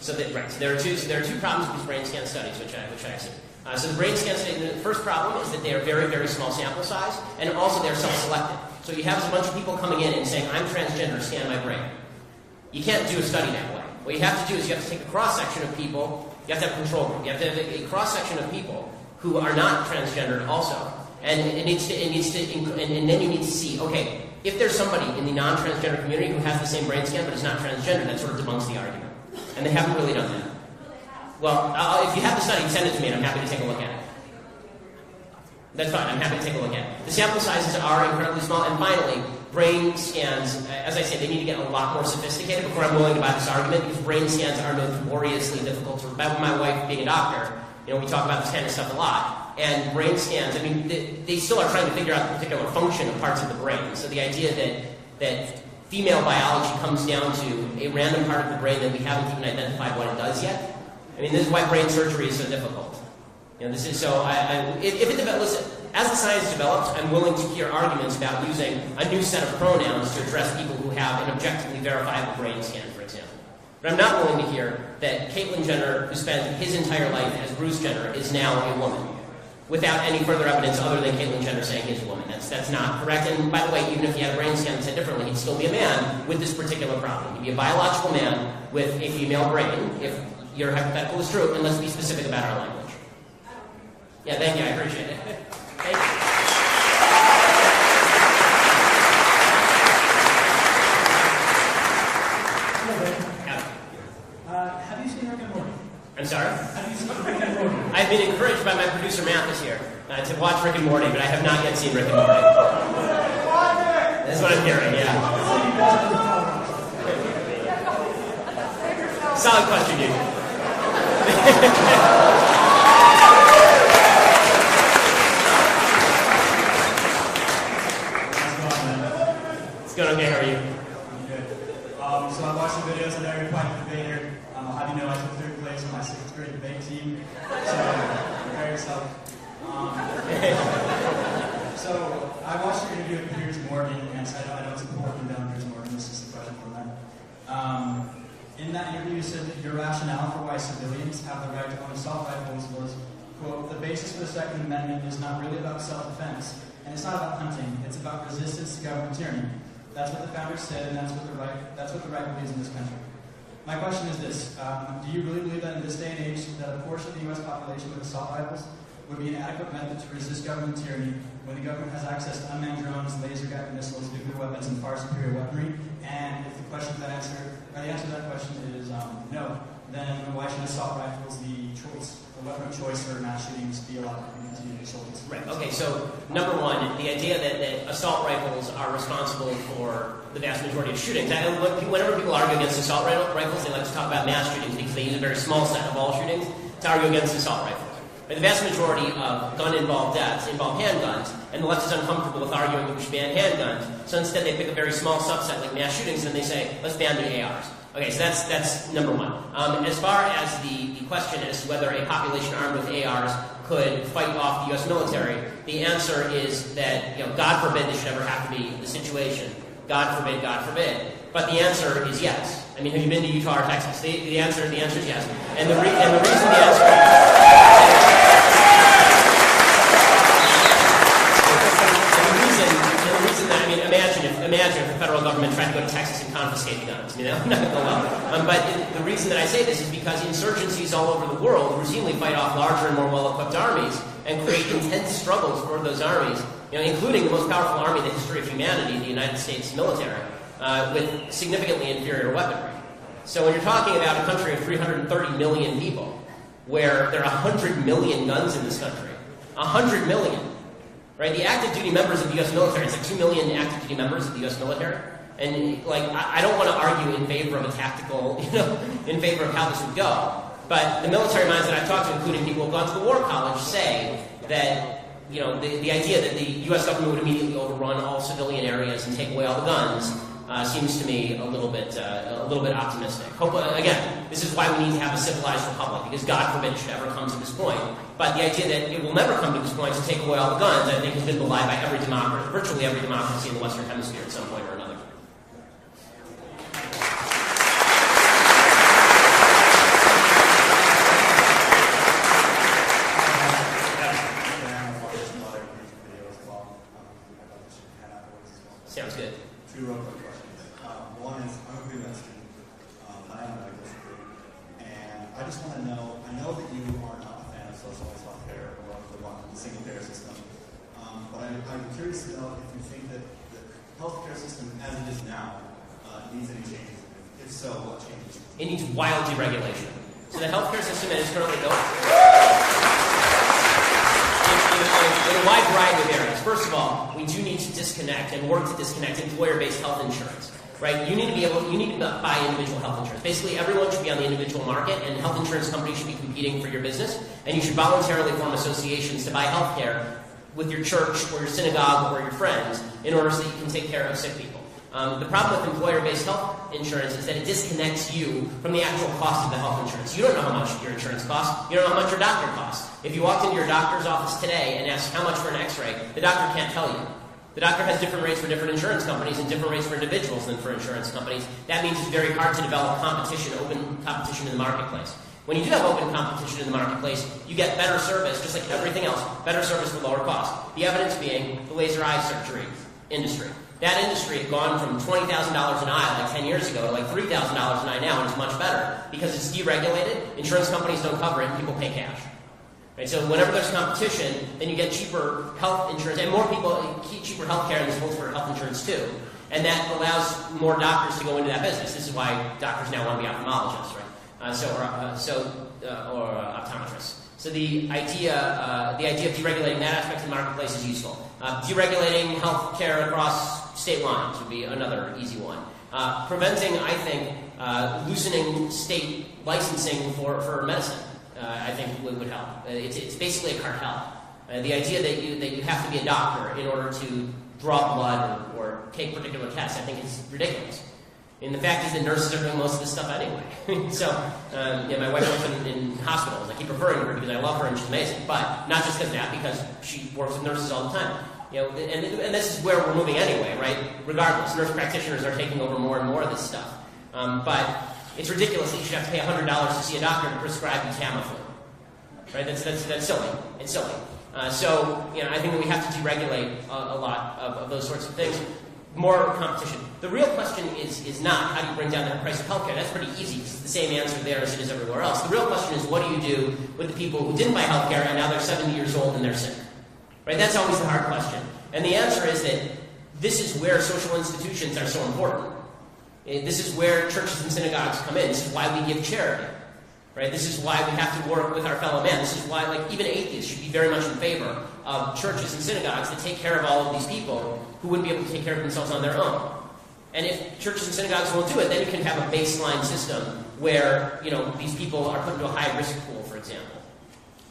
So there are two problems with these brain scan studies, which I see. So the brain scan study, the first problem is that they are very, very small sample size, and also they're self-selected. So you have a bunch of people coming in and saying, I'm transgender, scan my brain. You can't do a study that way. What you have to do is you have to take a cross-section of people, you have to have a control group, you have to have a cross-section of people who are not transgendered also, and then you need to see, okay, if there's somebody in the non-transgender community who has the same brain scan but is not transgender, that sort of debunks the argument. And they haven't really done that. Well, if you have the study, send it to me and I'm happy to take a look at it. That's fine, I'm happy to take a look at it. The sample sizes are incredibly small, and finally, brain scans, as I said, they need to get a lot more sophisticated before I'm willing to buy this argument, because brain scans are notoriously difficult to... My wife being a doctor, we talk about this kind of stuff a lot, and brain scans, I mean, they still are trying to figure out the particular function of parts of the brain. So the idea that female biology comes down to a random part of the brain that we haven't even identified what it does yet, I mean, this is why brain surgery is so difficult. This is so. Listen, as the science develops, I'm willing to hear arguments about using a new set of pronouns to address people who have an objectively verifiable brain scan, for example. But I'm not willing to hear that Caitlyn Jenner, who spent his entire life as Bruce Jenner, is now a woman, without any further evidence other than Caitlyn Jenner saying he's a woman. That's not correct. And by the way, even if he had a brain scan that said differently, he'd still be a man with this particular problem. He'd be a biological man with a female brain, if your hypothetical is true, and let's be specific about our language. Yeah, thank you. I appreciate it. Thank you.
Have you seen Rick and Morty?
I'm sorry?
Have you seen Rick and Morty?
I've been encouraged by my producer Mathis here to watch Rick and Morty, but I have not yet seen Rick and Morty. That's what I'm hearing, yeah. Solid question, dude. It's going okay, how are you?
I'm good. So I watched the videos of every fight debater. How do you know I took third place on my 6th grade debate team? So, prepare yourself. So, I watched your interview with Piers Morgan, and I know it's important to down Piers Morgan. This is a question for them. In that interview, you said that your rationale for why civilians have the right to own assault rifles was, quote, the basis for the Second Amendment is not really about self-defense, and it's not about hunting. It's about resistance to government tyranny. That's what the founders said, and that's what the right believes in this country. My question is this: do you really believe that in this day and age, that a portion of the U.S. population with assault rifles would be an adequate method to resist government tyranny when the government has access to unmanned drones, laser-guided missiles, nuclear weapons, and far superior weaponry? And if the answer to that question is no, then why should assault rifles, the weapon of choice for mass shootings, be allowed to continue to shoot?
Right. Okay. So number one, the idea that assault rifles are responsible for the vast majority of shootings. Whenever people argue against assault rifles, they like to talk about mass shootings because they use a very small set of all shootings to argue against assault rifles. But the vast majority of gun-involved deaths involve handguns, and the left is uncomfortable with arguing that we should ban handguns. So instead, they pick a very small subset like mass shootings, and they say, let's ban the ARs. Okay, so that's number one. As far as the question as to whether a population armed with ARs could fight off the U.S. military, the answer is that, God forbid this should ever have to be the situation. God forbid, God forbid. But the answer is yes. I mean, have you been to Utah or Texas? The answer is yes. And the reason the answer imagine if the federal government tried to go to Texas and confiscate the guns. Not going to go well. But the reason that I say this is because insurgencies all over the world routinely fight off larger and more well-equipped armies and create intense struggles for those armies, including the most powerful army in the history of humanity, the United States military, with significantly inferior weaponry. So when you're talking about a country of 330 million people, where there are 100 million guns in this country, 100 million, right? The active duty members of the U.S. military, it's like 2 million active duty members of the U.S. military. And I don't want to argue in favor of a tactical, in favor of how this would go. But the military minds that I've talked to, including people who've gone to the War College, say that, the idea that the U.S. government would immediately overrun all civilian areas and take away all the guns seems to me a little bit optimistic. Again, this is why we need to have a civilized republic, because God forbid it should ever come to this point. But the idea that it will never come to this point to take away all the guns, I think, has been belied by every democracy, virtually every democracy in the Western Hemisphere at some point or another. Sounds good.
Two real quick questions. One is, I'm a pre-med student. I am a medical student. And I just want to know, I know that you are not a fan of socialized healthcare or the single-payer system. But I'm curious to know if you think that the healthcare system as it is now needs any changes. If so, what changes?
It needs wild deregulation. So the healthcare system that is currently built in a wide variety of areas. First of all, we do need to disconnect and work to disconnect employer-based health insurance. Right? You need to buy individual health insurance. Basically, everyone should be on the individual market, and health insurance companies should be competing for your business, and you should voluntarily form associations to buy health care with your church or your synagogue or your friends in order so that you can take care of sick people. The problem with employer-based health insurance is that it disconnects you from the actual cost of the health insurance. You don't know how much your insurance costs. You don't know how much your doctor costs. If you walked into your doctor's office today and asked how much for an x-ray, the doctor can't tell you. The doctor has different rates for different insurance companies and different rates for individuals than for insurance companies. That means it's very hard to develop competition, open competition in the marketplace. When you do have open competition in the marketplace, you get better service, just like everything else, better service for lower cost. The evidence being the laser eye surgery industry. That industry had gone from $20,000 an eye like 10 years ago to like $3,000 an eye now, and it's much better because it's deregulated. Insurance companies don't cover it, and people pay cash. Right? So whenever there's competition, then you get cheaper health insurance, and more people keep cheaper health care, and this holds for health insurance too. And that allows more doctors to go into that business. This is why doctors now want to be ophthalmologists, right? Or optometrists. So the idea of deregulating that aspect of the marketplace is useful. Deregulating health care across state lines would be another easy one. Preventing, I think, loosening state licensing for medicine, I think would help. It's basically a cartel. The idea that you have to be a doctor in order to draw blood or take particular tests, I think is ridiculous. And the fact is that nurses are doing most of this stuff anyway. So, my wife works in hospitals. I keep referring to her because I love her and she's amazing. But not just because of that, because she works with nurses all the time. And this is where we're moving anyway, right? Regardless, nurse practitioners are taking over more and more of this stuff. But it's ridiculous that you should have to pay $100 to see a doctor to prescribe you Tamiflu. Right? That's silly. It's silly. I think that we have to deregulate a lot of those sorts of things. More competition. The real question is not how do you bring down the price of healthcare. That's pretty easy. It's the same answer there as it is everywhere else. The real question is what do you do with the people who didn't buy healthcare and now they're 70 years old and they're sick? Right? That's always the hard question. And the answer is that this is where social institutions are so important. This is where churches and synagogues come in. This is why we give charity. Right? This is why we have to work with our fellow man. This is why, even atheists should be very much in favor of churches and synagogues that take care of all of these people who wouldn't be able to take care of themselves on their own. And if churches and synagogues won't do it, then you can have a baseline system where, these people are put into a high-risk pool, for example.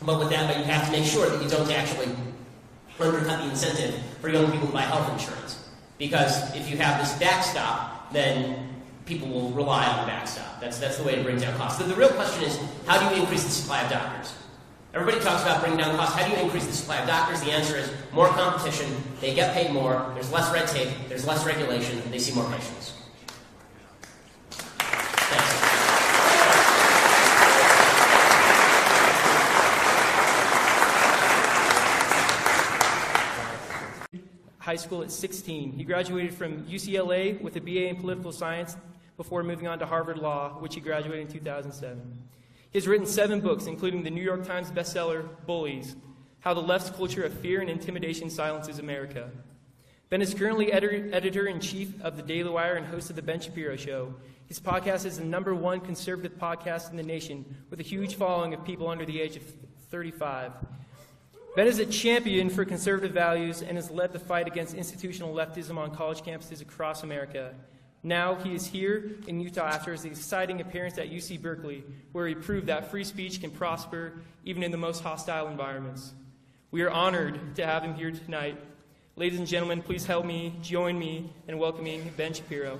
But you have to make sure that you don't actually undercut the incentive for young people to buy health insurance. Because if you have this backstop, then people will rely on the backstop. That's the way to bring down costs. The real question is, how do you increase the supply of doctors? Everybody talks about bringing down costs. How do you increase the supply of doctors? The answer is more competition. They get paid more. There's less red tape. There's less regulation. They see more patients.
High school at 16. He graduated from UCLA with a BA in political science before moving on to Harvard Law, which he graduated in 2007. He has written 7 books, including the New York Times bestseller, Bullies, How the Left's Culture of Fear and Intimidation Silences America. Ben is currently editor-in-chief of the Daily Wire and host of The Ben Shapiro Show. His podcast is the #1 conservative podcast in the nation, with a huge following of people under the age of 35. Ben is a champion for conservative values and has led the fight against institutional leftism on college campuses across America. Now he is here in Utah after his exciting appearance at UC Berkeley, where he proved that free speech can prosper even in the most hostile environments. We are honored to have him here tonight. Ladies and gentlemen, please help me, join me in welcoming Ben Shapiro.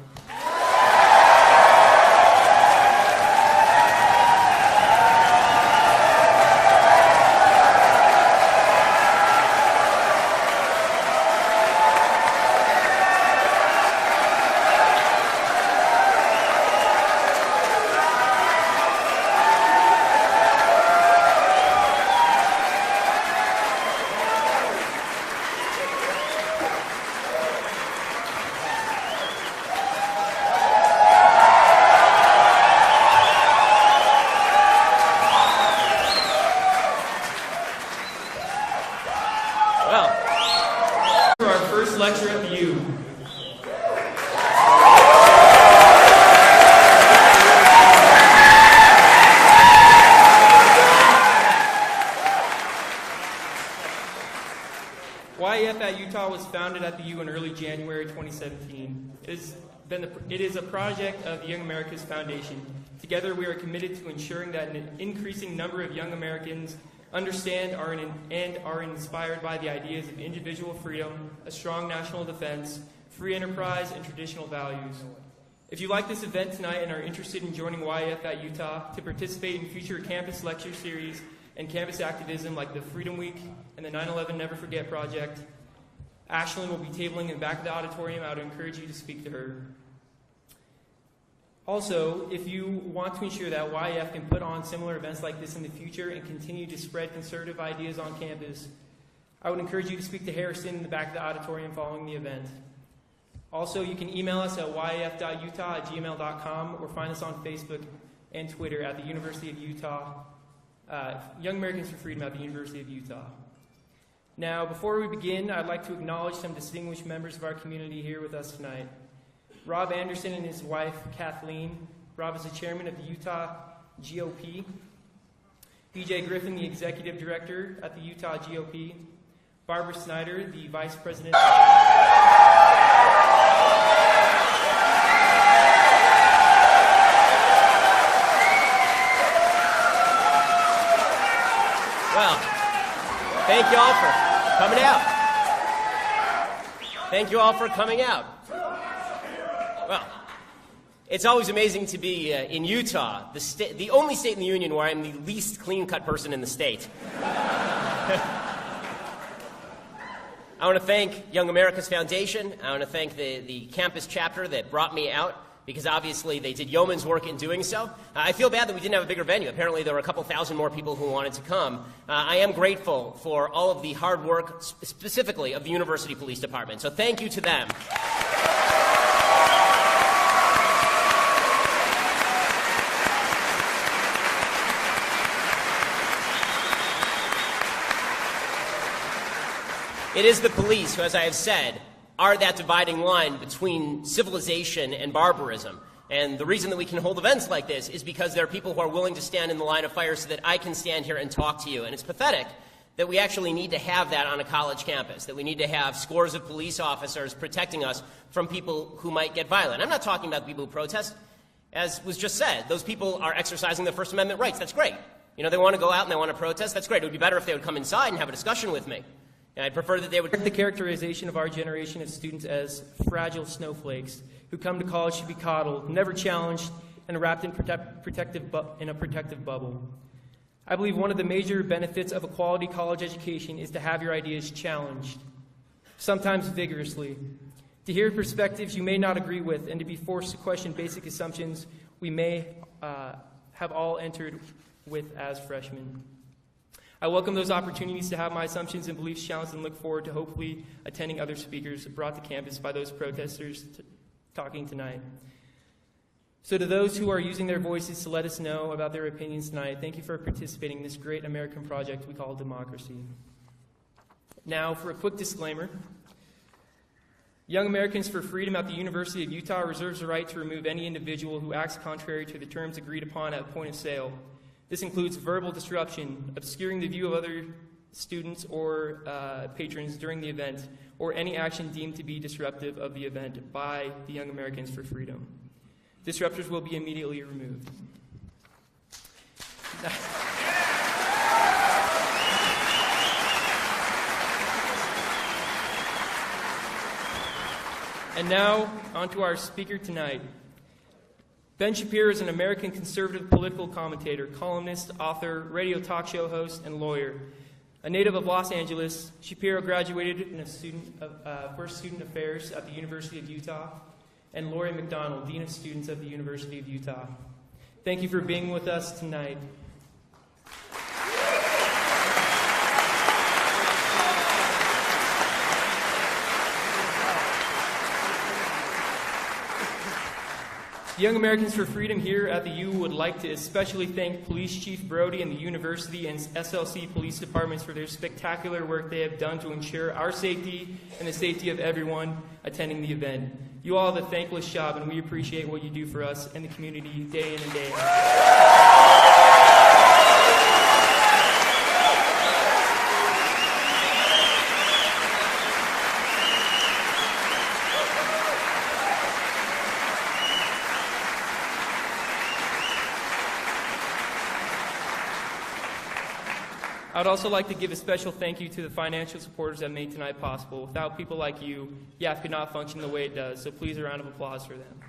Lecture at the U. YEF at Utah was founded at the U in early January 2017. It is a project of the Young America's Foundation. Together, we are committed to ensuring that an increasing number of young Americans understand and are inspired by the ideas of individual freedom, a strong national defense, free enterprise, and traditional values. If you like this event tonight and are interested in joining YF at Utah to participate in future campus lecture series and campus activism like the Freedom Week and the 9/11 Never Forget Project, Ashlyn will be tabling in the back of the auditorium. I would encourage you to speak to her. Also, if you want to ensure that YF can put on similar events like this in the future and continue to spread conservative ideas on campus, I would encourage you to speak to Harrison in the back of the auditorium following the event. Also, you can email us at yf.utah@gmail.com or find us on Facebook and Twitter at the University of Utah, Young Americans for Freedom at the University of Utah. Now, before we begin, I'd like to acknowledge some distinguished members of our community here with us tonight. Rob Anderson and his wife, Kathleen. Rob is the chairman of the Utah GOP. BJ Griffin, the executive director at the Utah GOP. Barbara Snyder, the vice president.
Well, thank you all for coming out. Thank you all for coming out. Well, it's always amazing to be in Utah, the only state in the union where I'm the least clean-cut person in the state. I want to thank Young America's Foundation. I want to thank the campus chapter that brought me out, because obviously they did yeoman's work in doing so. I feel bad that we didn't have a bigger venue. Apparently there were a couple thousand more people who wanted to come. I am grateful for all of the hard work, specifically of the University Police Department. So thank you to them. It is the police who, as I have said, are that dividing line between civilization and barbarism. And the reason that we can hold events like this is because there are people who are willing to stand in the line of fire so that I can stand here and talk to you. And it's pathetic that we actually need to have that on a college campus, that we need to have scores of police officers protecting us from people who might get violent. I'm not talking about the people who protest. As was just said, those people are exercising their First Amendment rights. That's great. You know, they want to go out and they want to protest. That's great. It would be better if they would come inside and have a discussion with me. And I'd prefer that they would...
The characterization of our generation of students as fragile snowflakes who come to college to be coddled, never challenged, and wrapped in a protective bubble. I believe one of the major benefits of a quality college education is to have your ideas challenged, sometimes vigorously, to hear perspectives you may not agree with, and to be forced to question basic assumptions we may have all entered with as freshmen. I welcome those opportunities to have my assumptions and beliefs challenged and look forward to hopefully attending other speakers brought to campus by those protesters talking tonight. So to those who are using their voices to let us know about their opinions tonight, thank you for participating in this great American project we call democracy. Now, for a quick disclaimer, Young Americans for Freedom at the University of Utah reserves the right to remove any individual who acts contrary to the terms agreed upon at point of sale. This includes verbal disruption, obscuring the view of other students or patrons during the event, or any action deemed to be disruptive of the event by the Young Americans for Freedom. Disruptors will be immediately removed. And now, on to our speaker tonight. Ben Shapiro is an American conservative political commentator, columnist, author, radio talk show host, and lawyer. A native of Los Angeles, Shapiro graduated in first student affairs at the University of Utah, and Lori McDonald, Dean of Students at the University of Utah. Thank you for being with us tonight. The Young Americans for Freedom here at the U would like to especially thank Police Chief Brody and the University and SLC Police Departments for their spectacular work they have done to ensure our safety and the safety of everyone attending the event. You all have a thankless job, and we appreciate what you do for us and the community day in and day out. I'd also like to give a special thank you to the financial supporters that made tonight possible. Without people like you, YAF could not function the way it does, so please a round of applause for them.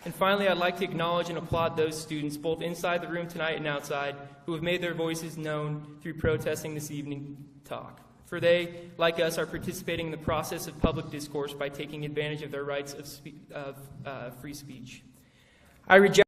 And finally, I'd like to acknowledge and applaud those students, both inside the room tonight and outside, who have made their voices known through protesting this evening talk. For they, like us, are participating in the process of public discourse by taking advantage of their rights of free speech. I reject